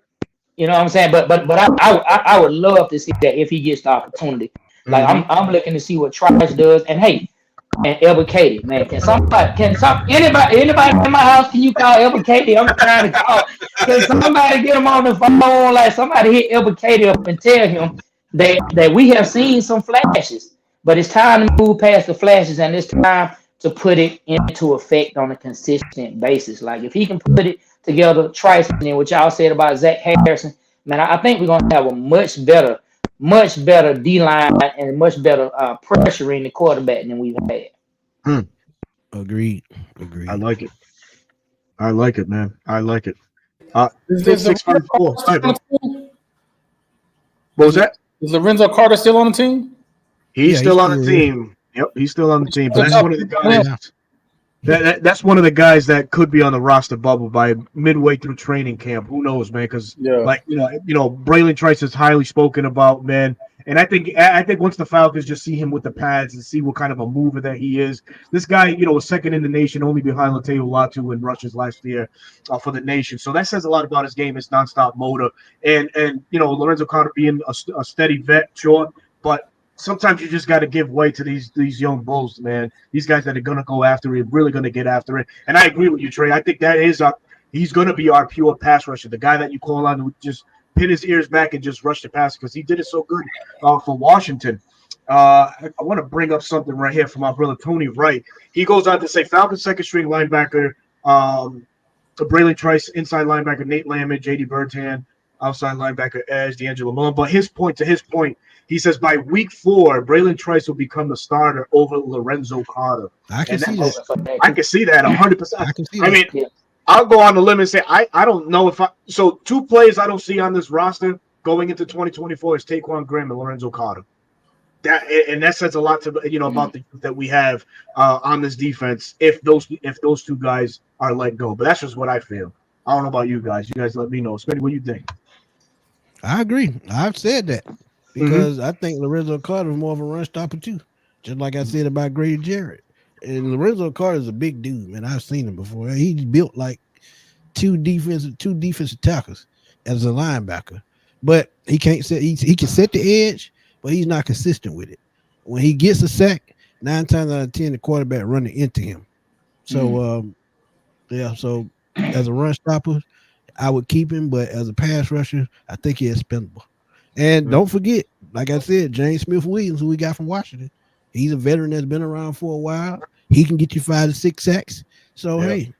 You know what I'm saying? But I would love to see that if he gets the opportunity. Like, I'm looking to see what Trice does. And hey, and Elbert Katie, man, anybody in my house, can you call Elbert Katie? I'm trying to call. Can somebody get him on the phone? Like, somebody hit Elbert Katie up and tell him that we have seen some flashes, but it's time to move past the flashes, and it's time to put it into effect on a consistent basis. Like, if he can put it together, Trice, and then what y'all said about Zach Harrison, man, I think we're gonna have a much better D-line and much better pressuring the quarterback than we've had. Agreed. I like it, man. I like it. Is 654. What was that? Is Lorenzo Carter still on the team? He's still on the team. Yep, he's still on the team. But that's one of the guys. That's one of the guys that could be on the roster bubble by midway through training camp. Who knows, man? Because Braylon Trice is highly spoken about, man. And I think once the Falcons just see him with the pads and see what kind of a mover that he is, this guy, was second in the nation, only behind Lateo Latu in rushes last year for the nation. So that says a lot about his game, his nonstop motor, and Lorenzo Carter being a steady vet, sure, but sometimes you just got to give way to these young bulls, man. These guys that are going to go after it, really going to get after it. And I agree with you, Trey. I think that is he's going to be our pure pass rusher, the guy that you call on to just pin his ears back and just rush the pass, because he did it so good for Washington. I want to bring up something right here from my brother Tony Wright. He goes on to say Falcons second string linebacker, Braylon Trice, inside linebacker Nate Lamont, J.D. Bertan, outside linebacker Edge, D'Angelo Malone. But to his point, he says by week 4, Braylon Trice will become the starter over Lorenzo Carter. I can see that. I can see that 100%. I can see that. I mean, I'll go on the limb and say I don't know if so 2 players I don't see on this roster going into 2024 is Taquan Graham and Lorenzo Carter. That says a lot to about the youth that we have on this defense if those 2 guys are let go. But that's just what I feel. I don't know about you guys. You guys let me know. Smitty, what do you think? I agree. I've said that because I think Lorenzo Carter is more of a run stopper too. Just like I said about Grady Jarrett. And Lorenzo Carter is a big dude, man. I've seen him before. He's built like two defensive tackles as a linebacker. But he can't set. He can set the edge, but he's not consistent with it. When he gets a sack, 9 times out of 10, the quarterback running into him. So, So as a run stopper, I would keep him. But as a pass rusher, I think he's expendable. And don't forget, like I said, James Smith-Williams, who we got from Washington. He's a veteran that's been around for a while. He can get you 5 to 6 sacks. So, hey.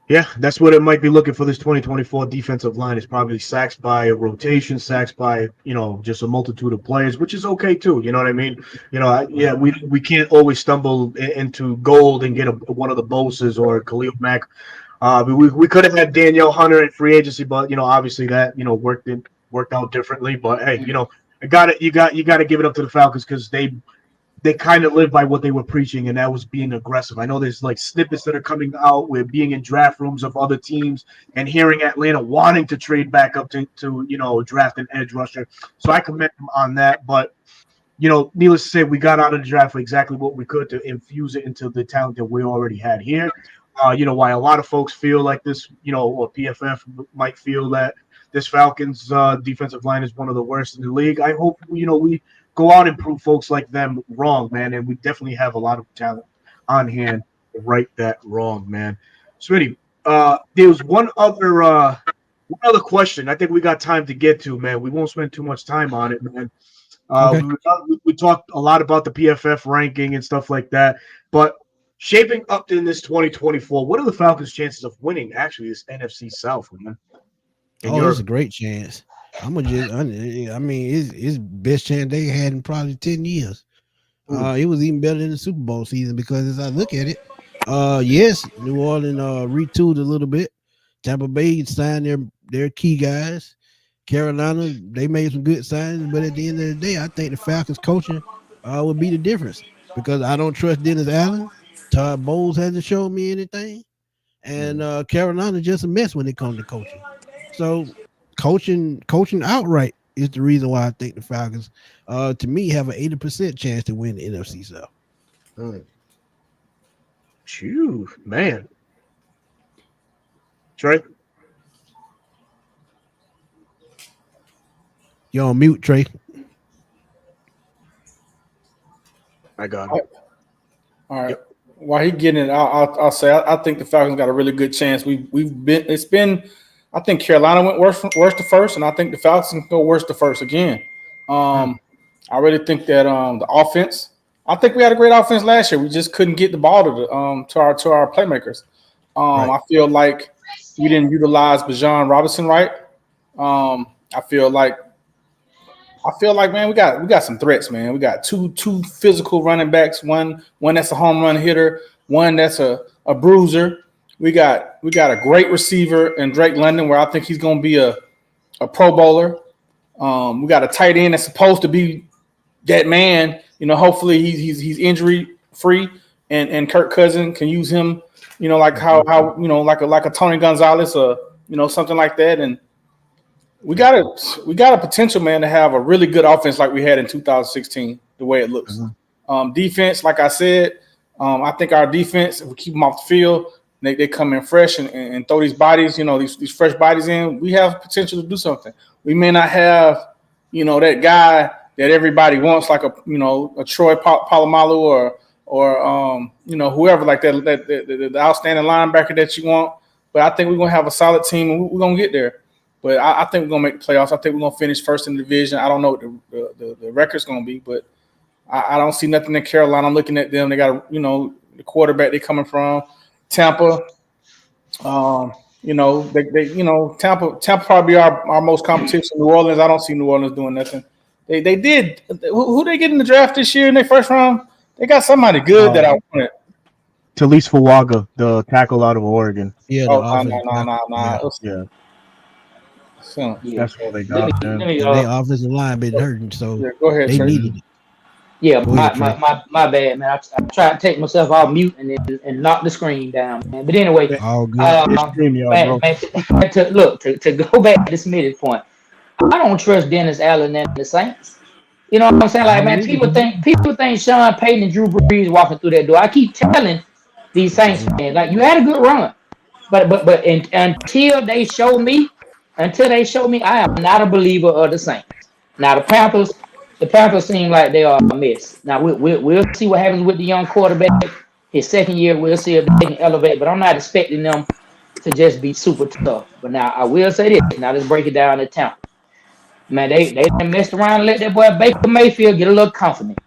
Yeah, that's what it might be looking for this 2024 defensive line. Is probably sacks by a rotation, sacks by, just a multitude of players, which is okay too. You know what I mean? We can't always stumble into gold and get one of the Boses or Khalil Mack. We could have had Danielle Hunter in free agency, but obviously that worked out differently. But hey, you got to give it up to the Falcons because they kind of live by what they were preaching, and that was being aggressive. I know there's like snippets that are coming out with being in draft rooms of other teams and hearing Atlanta wanting to trade back up to draft an edge rusher. So I commend them on that. But, needless to say, we got out of the draft for exactly what we could to infuse it into the talent that we already had here. Why a lot of folks feel like this, or PFF might feel that this Falcons defensive line is one of the worst in the league. I hope, we go out and prove folks like them wrong, man. And we definitely have a lot of talent on hand to right that wrong, man. Smitty, there was one other question I think we got time to get to, man. We won't spend too much time on it, man. Okay. We talked a lot about the PFF ranking and stuff like that, but shaping up in this 2024, what are the Falcons' chances of winning actually this NFC South, man? It's a great chance. I mean, it's best chance they had in probably 10 years. It was even better than the Super Bowl season because as I look at it, yes, New Orleans retooled a little bit. Tampa Bay signed their key guys. Carolina, they made some good signings, but at the end of the day, I think the Falcons coaching would be the difference because I don't trust Dennis Allen. Todd Bowles hasn't shown me anything, and Carolina just a mess when it comes to coaching. So coaching outright is the reason why I think the Falcons, to me, have an 80% chance to win the NFC South. Phew, man. Trey? You're on mute, Trey. I got it. All right. Yep. While he getting it, I'll say I think the Falcons got a really good chance. I think Carolina went worse the first, and I think the Falcons can go worse the first again. I really think that the offense. I think we had a great offense last year. We just couldn't get the ball to our playmakers. Right. I feel like we didn't utilize Bijan Robinson right. I feel like man, we got some threats, man. We got two physical running backs. One that's a home run hitter. One that's a bruiser. We got a great receiver in Drake London, where I think he's going to be a Pro Bowler. We got a tight end that's supposed to be that man. Hopefully he's injury free, and Kirk Cousins can use him. Like how like a Tony Gonzalez or something like that. And we got a potential, man, to have a really good offense like we had in 2016. The way it looks, defense, like I said, I think our defense, if we keep them off the field. They come in fresh and throw these bodies, these fresh bodies in. We have potential to do something. We may not have, that guy that everybody wants, like a Troy Polamalu or whoever like that, the outstanding linebacker that you want. But I think we're gonna have a solid team and we're gonna get there. But I think we're gonna make the playoffs. I think we're gonna finish first in the division. I don't know what the record's gonna be, but I don't see nothing in Carolina. I'm looking at them. They got the quarterback they're coming from. Tampa, Tampa probably our most competition. New Orleans, I don't see New Orleans doing nothing. They did. Who they get in the draft this year in their first round? They got somebody good that I wanted. Talise Fuaga, the tackle out of Oregon. Yeah. No. Yeah. So, that's all they got. Their offensive line been hurting, so go ahead, they needed it. Yeah, my bad, man. I tried to take myself off mute and knock the screen down, man. But anyway, all good. To go back to the Smitty point, I don't trust Dennis Allen and the Saints. You know what I'm saying? Like, man, people think Sean Payton and Drew Brees walking through that door. I keep telling these Saints fans, like, you had a good run, but until they show me, I am not a believer of the Saints. Now the Panthers seem like they are a mess. Now we'll see what happens with the young quarterback. His second year, we'll see if they can elevate. But I'm not expecting them to just be super tough. But now I will say this. Now let's break it down to Tampa. Man, they done messed around and let that boy Baker Mayfield get a little confidence.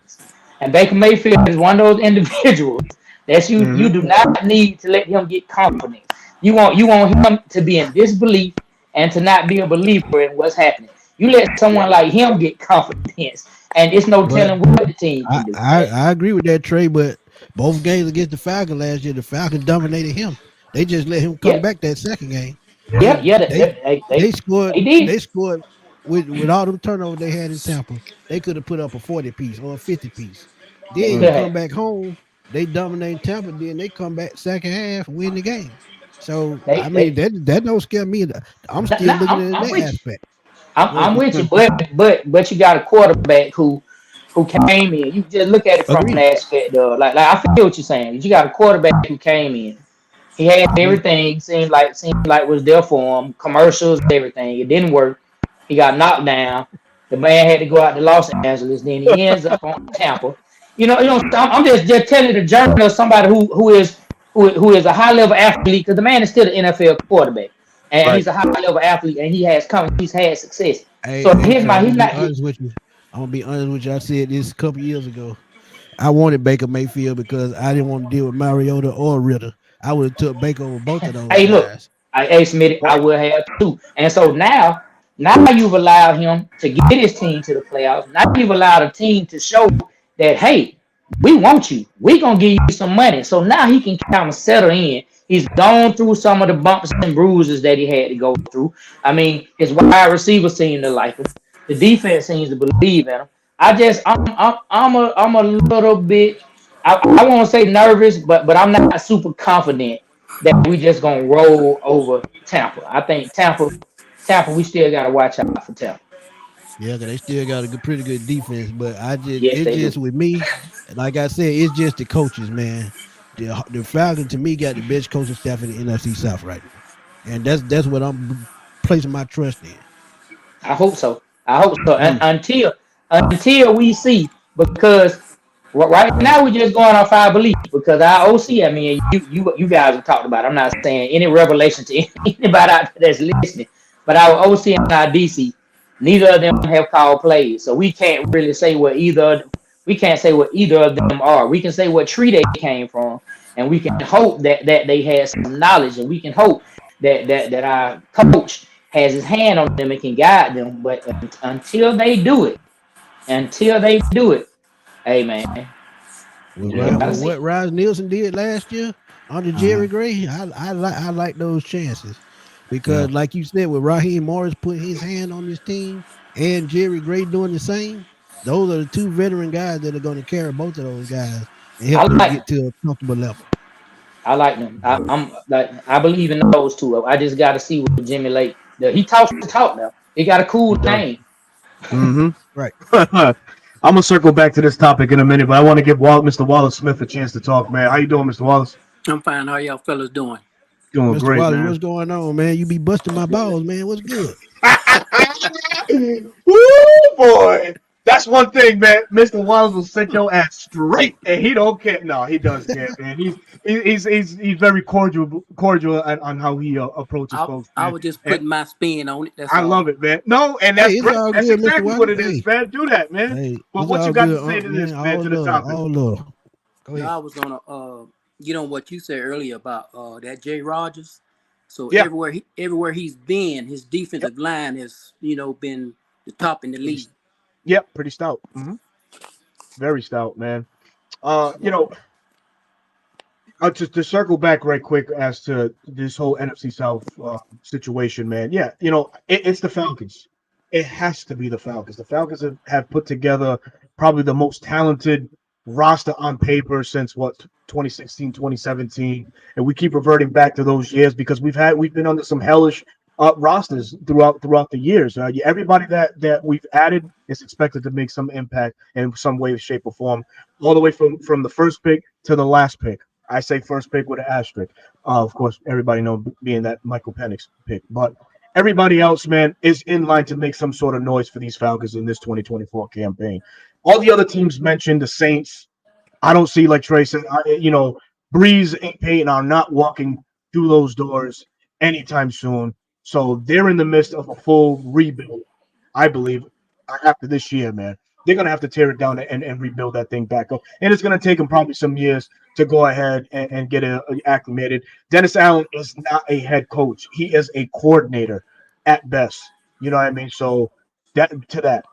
And Baker Mayfield is one of those individuals that you do not need to let him get confidence. You want him to be in disbelief and to not be a believer in what's happening. You let someone like him get confidence, and it's no But telling what the team can do. I agree with that, Trey. But both games against the Falcons last year, the Falcons dominated him. They just let him come Yeah, back that second game, yeah, and yeah. they scored. They did. They scored with all them turnovers they had in Tampa. They could have put up a 40 piece or a 50 piece. They Then could you have. come back home, they dominate Tampa. Then they come back second half, win the game. So I mean They. that don't scare me. I'm still Now, looking at it in I'm that with you. aspect. Go I'm ahead. with you, but you got a quarterback who came in. You just look at it from an Agreed. aspect of like I feel what you're saying. You got a quarterback who came in. He had Mhm. everything seemed like was there for him. Commercials, everything. It didn't work. He got knocked down. The man had to go out to Los Angeles. Then he ends up on Tampa. So I'm just telling the journey of somebody who is a high level athlete because the man is still an NFL quarterback and Right. he's a high level athlete and he's had success. So Hey here's Trey, my I'm he's gonna be not he, honest with you. I'm gonna be honest with you. I said this a couple years ago. I wanted Baker Mayfield because I didn't want to deal with Mariota or Ritter. I would have took Baker over both of those hey look guys. hey Smitty, I will have too. And so now you've allowed him to get his team to the playoffs. Now you've allowed a team to show that hey, we want you. We're gonna give you some money. So now he can kind of settle in. He's gone through some of the bumps and bruises that he had to go through. I mean, his wide receivers seem to like him. The defense seems to believe in him. I'm a little bit I won't say nervous, but I'm not super confident that we just gonna roll over Tampa. I think Tampa, we still gotta watch out for Tampa. Yeah, 'cause they still got a pretty good defense, but Yes, it's they do. just with me. Like I said, it's just the coaches, man. The Falcons to me got the best coaching staff in the NFC South right now, and that's what I'm placing my trust in. I hope so. I hope so. And Mm, until we see, because right right. now we're just going off our belief. Because our OC, I mean, you guys have talked about it. I'm not saying any revelation to anybody out there that's listening, but our OC and our DC, neither of them have called plays, so we can't really say we can't say what either of them are. We can say what tree they came from, and we can hope that they had some knowledge, and we can hope that our coach has his hand on them and can guide them. But until they do it, hey man, With, we gotta with see. what Ryan Nielsen did last year under Uh-huh. Jerry Gray, I like those chances Yeah. because, like you said, with Raheem Morris putting his hand on this team and Jerry Gray doing the same, those are the two veteran guys that are going to carry both of those guys and I help them like get to a comfortable level. I like them. I'm like I believe in those two. I just got to see what Jimmy Lake. He talks the talk now. He got a cool He does. name. Mm-hmm. Right. I'm gonna circle back to this topic in a minute, but I want to give Mr. Wallace Smith a chance to talk, man. How you doing, Mr. Wallace? I'm fine. How y'all fellas doing? Doing Mr. great, Wallace, man. what's going on, man? You be busting my balls, man. What's good? Woo, boy. That's one thing, man. Mr. Wallace will set your ass straight, and he don't care. No, he does care, man. He's very cordial on how he approaches I folks, I man. was just And putting my spin on it. That's I love all. it, man. No, and Hey, that's it's great. all That's good, Mr. exactly what Wallace. it is, Hey, man. Do that, man. hey, But it's what you all got to good, say to man. this, man? All To the love, topic. all love. Go No, ahead. I was gonna get on what you said earlier about that Jay Rogers. So Yeah. everywhere he's been, his Yep. defensive line has been the top in the Pretty, league. yep. Pretty stout. Very stout, man. You know, to circle back right quick as to this whole NFC South situation, man. Yeah, it's the Falcons. It has to be the Falcons. The Falcons have put together probably the most talented roster on paper since what 2016, 2017, and we keep reverting back to those years because we've been under some hellish rosters throughout the years. Everybody that we've added is expected to make some impact in some way, shape, or form, all the way from the first pick to the last pick. I say first pick with an asterisk. Of course, everybody know being that Michael Penix pick, but everybody else, man, is in line to make some sort of noise for these Falcons in this 2024 campaign. All the other teams mentioned, the Saints. I don't see, like Trey said, Breeze and Peyton are not walking through those doors anytime soon. So they're in the midst of a full rebuild. I believe, after this year, man. They're gonna have to tear it down and rebuild that thing back up, and it's gonna take them probably some years to go ahead and get acclimated. Dennis Allen is not a head coach; he is a coordinator at best. You know what I mean? So that the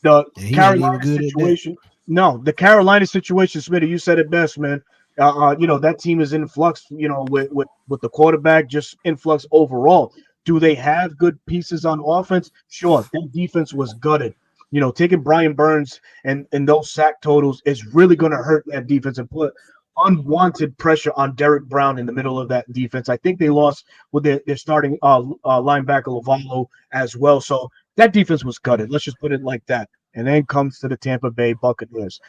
And he ain't even Carolina good at that. situation. No, the Carolina situation, Smitty. You said it best, man. That team is in flux. With the quarterback, just in flux overall. Do they have good pieces on offense? Sure. That defense was gutted. Taking Brian Burns and those sack totals is really going to hurt that defense and put unwanted pressure on Derek Brown in the middle of that defense. I think they lost with their starting linebacker Lavallo as well. So that defense was gutted. Let's just put it like that. And then comes to the Tampa Bay Buccaneers.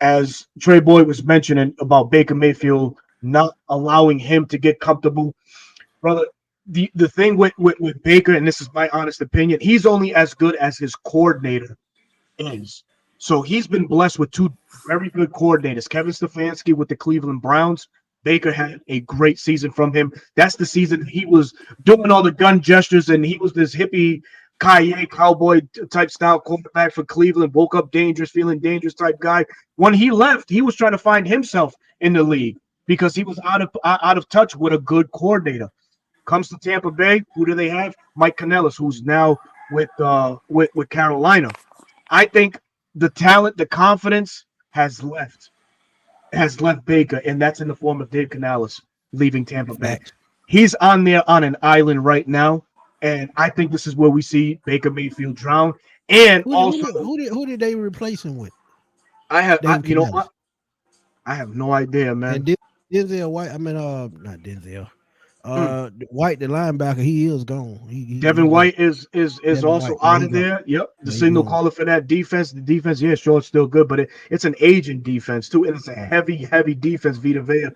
As Trey Boyd was mentioning about Baker Mayfield not allowing him to get comfortable, brother. The thing with Baker, and this is my honest opinion, he's only as good as his coordinator is. So he's been blessed with two very good coordinators. Kevin Stefanski with the Cleveland Browns. Baker had a great season from him. That's the season he was doing all the gun gestures, and he was this hippie cowboy type style quarterback for Cleveland. Woke up dangerous, feeling dangerous type guy. When he left, he was trying to find himself in the league because he was out of touch with a good coordinator. Comes to Tampa Bay, who do they have? Mike Canellis, who's now with Carolina. I think the talent, the confidence has left Baker, and that's in the form of Dave Canales leaving Tampa Bay. He's on an island right now, and I think this is where we see Baker Mayfield drown. And who did they replace him with? I have what? I have no idea, man. And Denzel White, not Denzel. White, the linebacker, he is gone. Devin White is also out of there. Yep, the signal caller for that defense. The defense, yeah, sure, it's still good, but it's an aging defense too, and it's a heavy defense. Vita Vea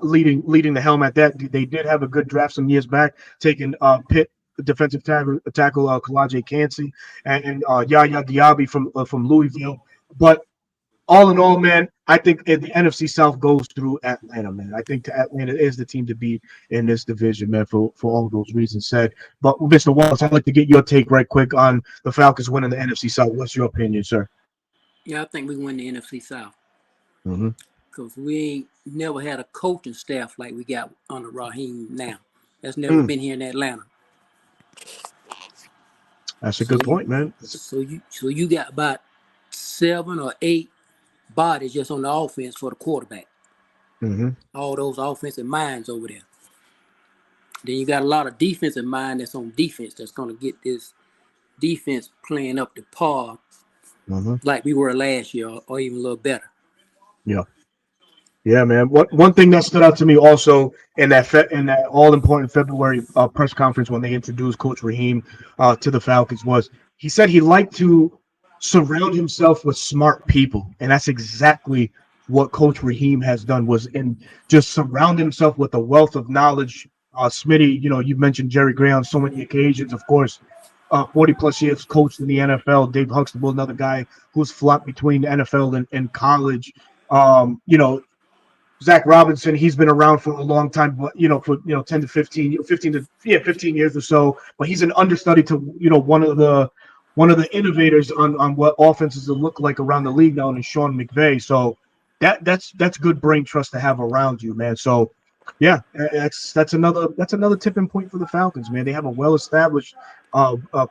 leading the helm at that. They did have a good draft some years back, taking Pitt defensive tackle Kalaje Cansey and Yaya Diaby from Louisville, but. All in all, man, I think the NFC South goes through Atlanta, man. I think Atlanta is the team to beat in this division, man, for all those reasons said. But, Mr. Wallace, I'd like to get your take right quick on the Falcons winning the NFC South. What's your opinion, sir? Yeah, I think we win the NFC South. Mm-hmm. Because we ain't never had a coaching staff like we got under Raheem now. That's never been here in Atlanta. That's a good point, man. So you got about 7 or 8 bodies just on the offense for the quarterback. Mm-hmm. All those offensive minds over there. Then you got a lot of defensive mind that's on defense that's going to get this defense playing up to par like we were last year or even a little better. Yeah, man. One thing that stood out to me also in that all important February press conference when they introduced Coach Raheem to the Falcons was he said he liked to surround himself with smart people, and that's exactly what Coach Raheem has done. Was in just surround himself with a wealth of knowledge. Smitty, you mentioned Jerry Gray on so many occasions, of course. 40 plus years coached in the NFL. Dave Huxtable, another guy who's flopped between the NFL and college. Zach Robinson, he's been around for a long time, but 10 to 15 years or so. But he's an understudy to one of the innovators on what offenses will look like around the league now, and Sean McVay. So that's good brain trust to have around you, man. So yeah, that's another tipping point for the Falcons, man. They have a well-established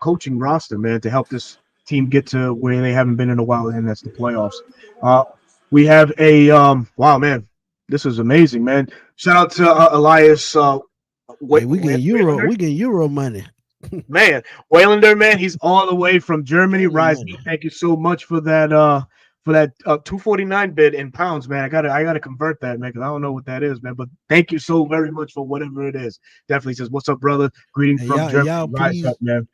coaching roster, man, to help this team get to where they haven't been in a while, and that's the playoffs. We have a wow, man. This is amazing, man. Shout out to Elias. We get Euro money. Man, Waylander, man, he's all the way from Germany. Rise, thank you so much for that 249 bid in pounds, man. I gotta convert that, man, because I don't know what that is, man. But thank you so very much for whatever it is. Definitely says, "What's up, brother? Greetings from Germany." Y'all, Rise up, man.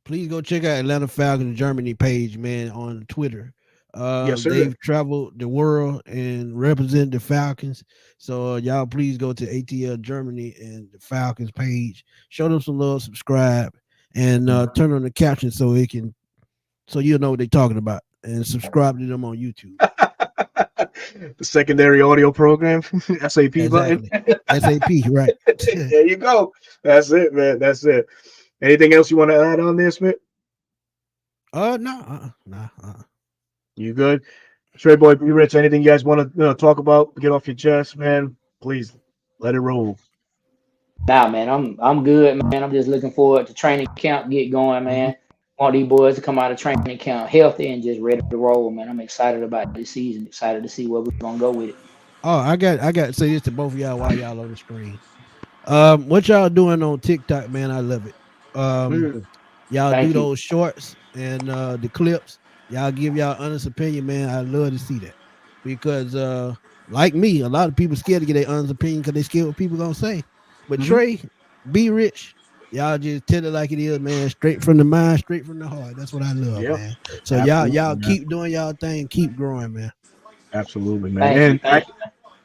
Please go check out Atlanta Falcons Germany page, man, on Twitter. Yes, sir. They've traveled the world and represent the Falcons. So y'all please go to ATL Germany and the Falcons page. Show them some love, subscribe, and turn on the caption so you'll know what they're talking about. And subscribe to them on YouTube. The secondary audio program, SAP button. SAP, right. There you go. That's it, man. That's it. Anything else you want to add on there, Smith? No, You good? Straight boy, be rich. Anything you guys want to talk about? Get off your chest, man. Please let it roll. Nah, man, I'm good, man. I'm just looking forward to training camp get going, man. Want these boys to come out of training camp healthy and just ready to roll, man. I'm excited about this season. Excited to see where we're gonna go with it. Oh, I got to say this to both of y'all while y'all on the screen. What y'all doing on TikTok, man? I love it. Mm. Y'all do Thank you. those shorts and the clips. Y'all give y'all honest opinion, man. I love to see that because, like me, a lot of people scared to get their honest opinion because they scared what people gonna say. But Mhm. Trey, be rich. Y'all just tell it like it is, man. Straight from the mind, straight from the heart. That's what I love, Yep. man. So Absolutely, y'all man. keep doing y'all thing, keep growing, man. Absolutely, man. Thank you. And Thank you.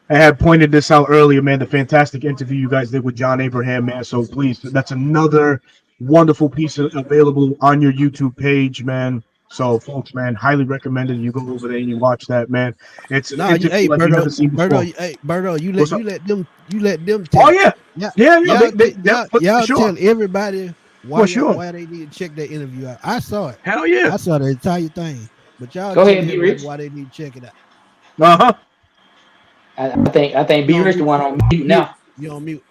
I had pointed this out earlier, man. The fantastic interview you guys did with John Abraham, man. So please, that's another wonderful piece available on your YouTube page, man. So, folks, man, highly recommended you go over there and you watch that, man. It's an Nah, interview hey like you Berto, never seen before. Berto, What's up? you let them Oh tell it. yeah, Yeah, yeah, yeah. For y'all sure, tell everybody for sure. why they need to check that interview out. I saw it. Hell yeah. I saw the entire thing. But y'all Go tell ahead, be everybody rich. why they need to check it out. Uh huh. I think You be on rich the mute? one on mute Mute. now. You on mute?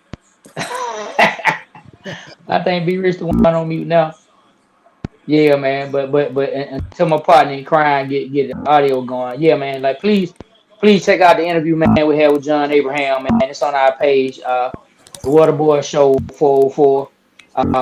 I think be rich the one on mute now. Yeah, man. But until my partner in crime get the audio going. Yeah, man. Like please check out the interview, man, we had with John Abraham, man. It's on our page. The Waterboy Show 404,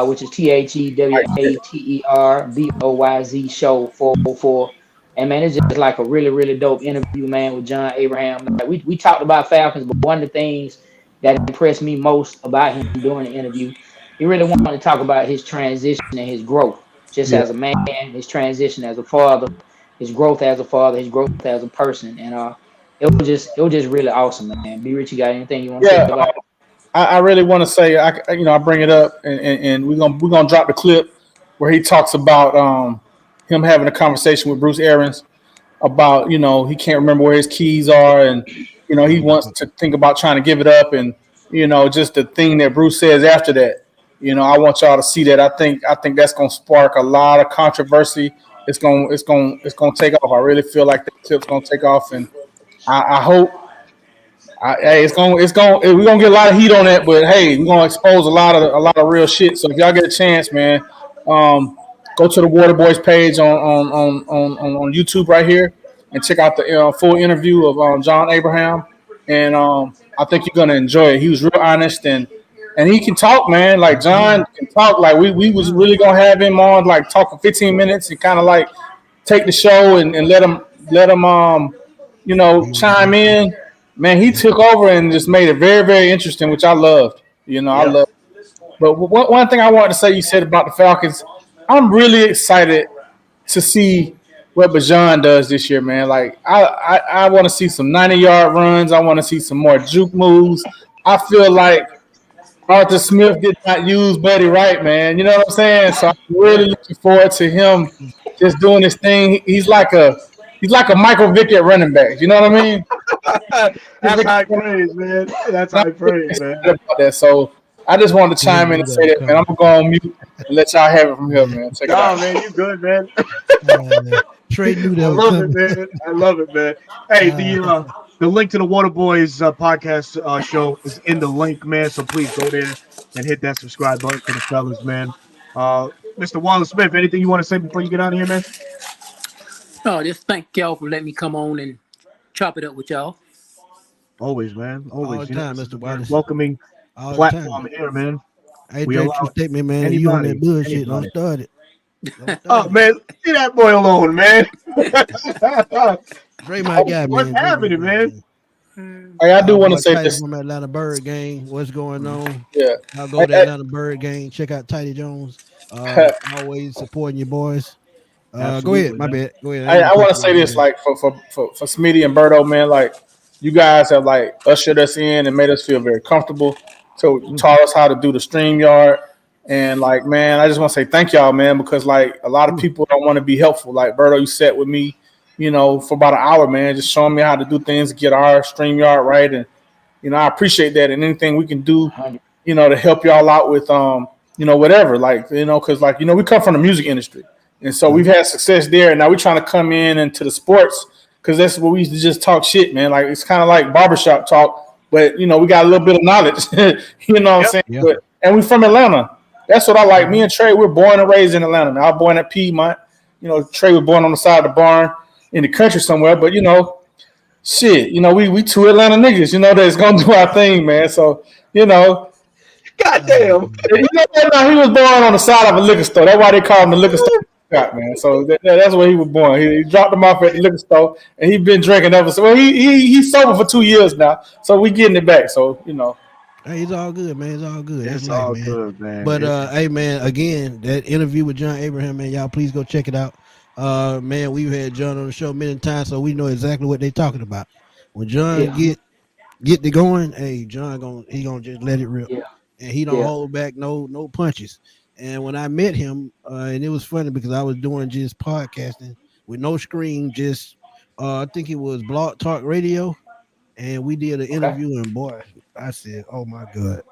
which is THEWATERBOYZ Show 404. And man, it's just like a really, really dope interview, man, with John Abraham. Like we talked about Falcons, but one of the things that impressed me most about him during the interview, he really wanted to talk about his transition and his growth, just Yeah. as a man, his transition as a father, his growth as a father, his growth as a person. And it was just really awesome, man. Be Rich, you got anything you want to say Yeah, about it? I really want to say, I bring it up, and we're gonna drop the clip where he talks about him having a conversation with Bruce Arians about he can't remember where his keys are, and he wants to think about trying to give it up, and just the thing that Bruce says after that. I want y'all to see that. I think that's gonna spark a lot of controversy. It's gonna take off. I really feel like that clip's gonna take off, and I hope. Hey, we're gonna get a lot of heat on that, but hey, we're gonna expose a lot of real shit. So if y'all get a chance, man, go to the Water Boys page on YouTube right here and check out the full interview of John Abraham, and I think you're gonna enjoy it. He was real honest, and he can talk, man. Like John can talk. Like we was really gonna have him on, like talking 15 minutes and kind of like take the show and let him chime in. Man, he took over and just made it very, very interesting, which I loved. I Yeah. love. But one thing I wanted to say, you said about the Falcons, I'm really excited to see what Bajan does this year, man. Like I want to see some 90-yard runs. I want to see some more juke moves. I feel like Arthur Smith did not use Buddy right, man. You know what I'm saying? So I'm really looking forward to him just doing his thing. He's like a Michael Vick at running back. You know what I mean? That's high praise, man. That's I'm high really praise, excited man. about that. So I just wanted to chime in and say that, man. I'm gonna go on mute and let y'all have it from here, man. Check it Nah, out. man, you good, man. Trey knew I that was love it, coming. man. I love it, man. Hey, Uh, the link to the Water Boys podcast show is in the link, man. So please go there and hit that subscribe button for the fellas, man. Uh, Mr. Wallace Smith, anything you want to say before you get out of here, man? No, just thank y'all for letting me come on and chop it up with y'all. Always, man. all Always. the time, This is Mr. a very Wallace. welcoming All the time. platform here, man. Hey, We that true allow statement, man. You on that anybody, bullshit? Don't anybody. start it. Don't Oh, start it. man, leave that boy alone, man. Dre, my guy, What's man. Dre, my happening, guy, man? man. Hey, I do want to Boy, say Tidy this. from Atlanta Bird Gang. What's going on? Yeah. Y'all go to Atlanta Bird Gang. Check out Tidy Jones. Always supporting your boys. Go ahead. Absolutely, My man. bad. Go ahead. I I, ain't I cut want to you say off. My this, bad. like for Smitty and Berto, man, like you guys have like ushered us in and made us feel very comfortable. So you Mhm. taught us how to do the stream yard, and like man, I just want to say thank y'all, man, because like a lot of people don't want to be helpful. Like Berto, you sat with me, for about an hour, man, just showing me how to do things to get our stream yard right, and I appreciate that, and anything we can do, 100. to help y'all out with whatever, like because like we come from the music industry. And so we've had success there. And now we're trying to come into the sports because that's what we used to just talk shit, man. Like it's kind of like barbershop talk, but we got a little bit of knowledge. You know what I'm saying? Yeah. And we from Atlanta. That's what I like. Me and Trey, we're born and raised in Atlanta. Man. I was born at Piedmont. Trey was born on the side of the barn in the country somewhere. But shit, we two Atlanta niggas, that's gonna do our thing, man. So, Goddamn. he was born on the side of a liquor store. That's why they call him the liquor store man. So that's where he was born. He dropped him off at the liquor store, and he's been drinking ever since. Well, he's sober for 2 years now, so we getting it back. So Hey, it's all good, man. It's all good. It's life, all man. good, man. But hey, man, again, that interview with John Abraham, man, y'all please go check it out. Man, we've had John on the show many times, so we know exactly what they're talking about. When John get to going, hey, John gonna just let it rip, and he don't hold back no punches. And when I met him, and it was funny because I was doing just podcasting with no screen, just I think it was Blog Talk Radio, and we did an interview, and boy, I said, oh my God.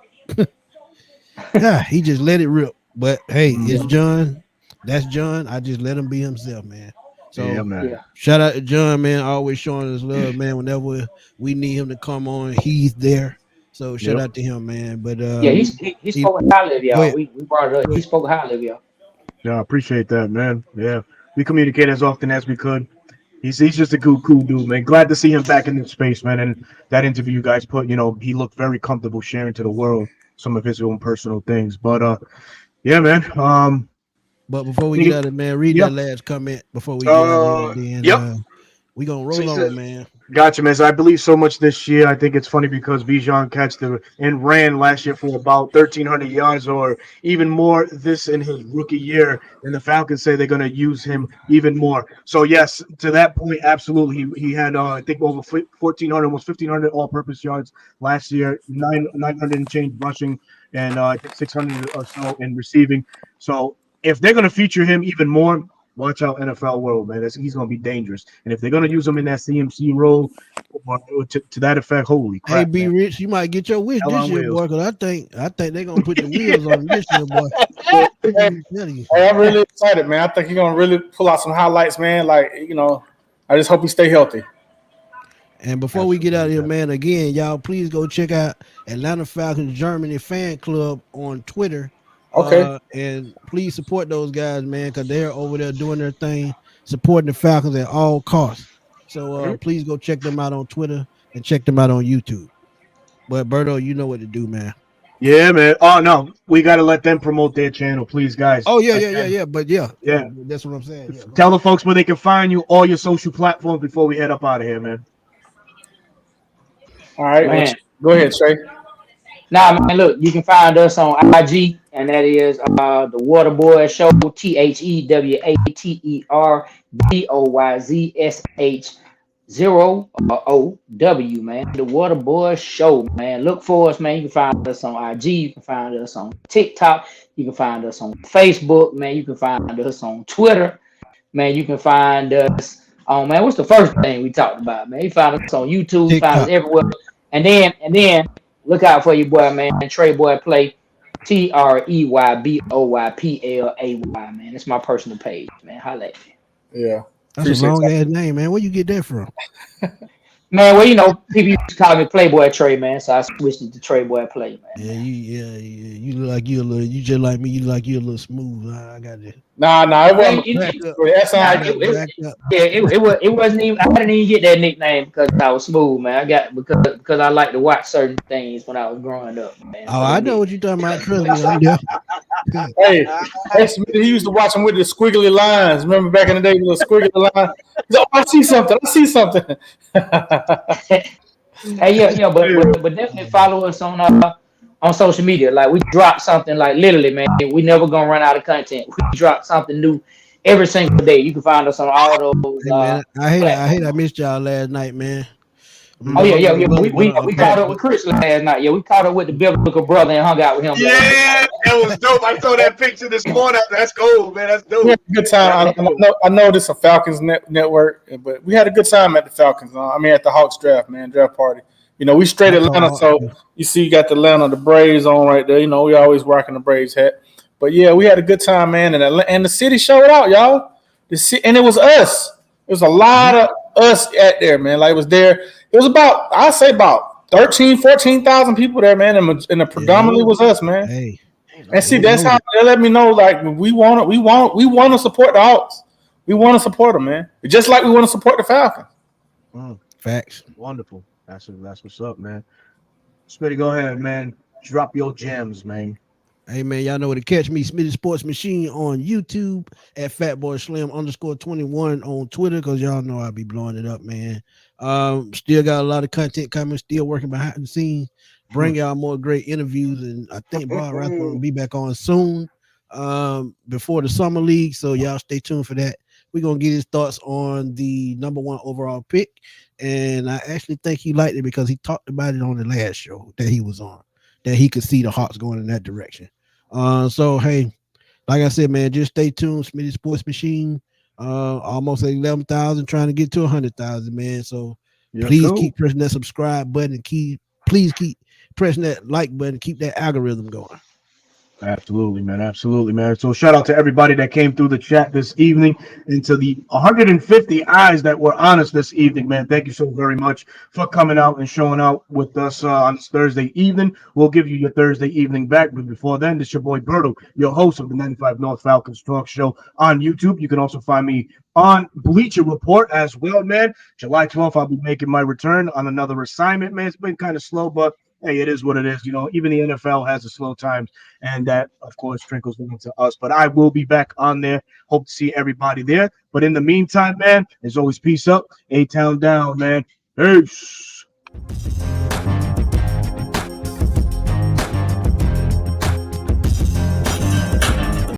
Yeah, he just let it rip. But hey, it's John. That's John. I just let him be himself, man. So man. Shout out to John, man, always showing us love, man. Whenever we need him to come on, he's there. So shout out to him, man. But he spoke highly of y'all. We brought it up. He spoke highly of y'all. Yeah, I appreciate that, man. Yeah, we communicate as often as we could. He's just a cool dude, man. Glad to see him back in this space, man. And that interview you guys put, he looked very comfortable sharing to the world some of his own personal things. But yeah, man. But before we get out of it, man, read that last comment before we get out of it. Then we gonna roll on, man. Gotcha, man. So I believe so much this year. I think it's funny because Bijan catched and ran last year for about 1,300 yards or even more this in his rookie year. And the Falcons say they're going to use him even more. So, yes, to that point, absolutely. He had, I think, over 1,400, almost 1,500 all-purpose yards last year, 900 and change rushing, and I think 600 or so in receiving. So if they're going to feature him even more, watch out, NFL world, man. He's going to be dangerous. And if they're going to use him in that CMC role or to that effect, holy crap. Hey, B. Rich, you might get your wish this year, boy, because I think they're going to put the wheels on this year, boy. Hey, I'm really excited, man. I think he's going to really pull out some highlights, man. Like, I just hope he stay healthy. And before we get out of here, man, again, y'all, please go check out Atlanta Falcons Germany fan club on Twitter. Okay. And please support those guys, man, because they're over there doing their thing, supporting the Falcons at all costs. So please go check them out on Twitter and check them out on YouTube. But Berto, you know what to do, man. Yeah, man. Oh no, we got to let them promote their channel, please, guys. Oh yeah. But yeah, that's what I'm saying. Yeah. Tell the folks where they can find you, all your social platforms before we head up out of here, man. All right, man. Go ahead, Trey. Nah, man, look, you can find us on IG, and that is the Waterboy Show, THEWATERBOYZSH0OW, man. The Waterboy Show, man. Look for us, man. You can find us on IG, you can find us on TikTok, you can find us on Facebook, man. You can find us on Twitter, man. You can find us on, man, what's the first thing we talked about, man? You find us on YouTube, TikTok. Find us everywhere. And then look out for your boy, man. Trey Boy Play, TREYBOYPLAY, man. It's my personal page, man. Holla at me. Yeah. That's a long ass name, man. Where you get that from? Man, well, people used to call me Playboy Trey, man, so I switched it to Trey Boy Play, man. Yeah, you look like you a little. You just like me. You like you a little smooth. I got it. Nah, it wasn't. It wasn't even. I didn't even get that nickname because I was smooth, man. I got because I like to watch certain things when I was growing up, man. Oh, I know what you're talking about. Trust me, I'm there. Hey, he used to watch him with the squiggly lines. Remember back in the day with the squiggly lines? Oh, I see something. Hey, but definitely follow us on social media. Like we drop something, like literally, man. We never gonna run out of content. We drop something new every single day. You can find us on all those. Hey, man, I hate I missed y'all last night, man. Oh yeah. We caught up with Chris last night. Yeah, we caught up with the biblical brother and hung out with him. Yeah, that was dope. I saw that picture this morning. That's cool, man. That's dope. We had a good time. I know this is a Falcons network, but we had a good time at the Falcons. At the Hawks draft party. We straight Atlanta, so you see you got the Braves on right there. We always rocking the Braves hat. But yeah, we had a good time, man, and the city showed out, y'all. And it was us. It was a lot of us at there, man. Like it was there. It was about, I'd say about 14,000 people there, man, and the predominantly was us, man. Hey, and see, that's how they let me know. Like we want to support the Hawks. We want to support them, man. Just like we want to support the Falcons. Facts. Wonderful. That's what's up, man. Smitty, go ahead, man. Drop your gems, man. Hey man, y'all know where to catch me, Smitty Sports Machine on YouTube at FatBoySlim_21 on Twitter, because y'all know I'll be blowing it up, man. Still got a lot of content coming, still working behind the scenes, bring y'all more great interviews, and I think Bob Rathbone will be back on soon before the summer league, so y'all stay tuned for that. We're gonna get his thoughts on the #1 overall pick, and I actually think he liked it because he talked about it on the last show that he was on, that he could see the Hawks going in that direction. So hey, like I said, man, just stay tuned. Smitty Sports Machine, almost at 11,000, trying to get to 100,000, man. So please keep pressing that subscribe button, and please keep pressing that like button, keep that algorithm going. Absolutely, man. Absolutely, man. So shout out to everybody that came through the chat this evening, and to the 150 eyes that were on us this evening, man. Thank you so very much for coming out and showing out with us on this Thursday evening. We'll give you your Thursday evening back, but before then, this is your boy Berto, your host of the 95 North Falcons Talk Show on YouTube. You can also find me on Bleacher Report as well, man. July 12th, I'll be making my return on another assignment, man. It's been kind of slow, but hey, it is what it is. You know, even the NFL has a slow times, and that, of course, trickles down to us. But I will be back on there. Hope to see everybody there. But in the meantime, man, as always, peace up. A-Town down, man. Peace.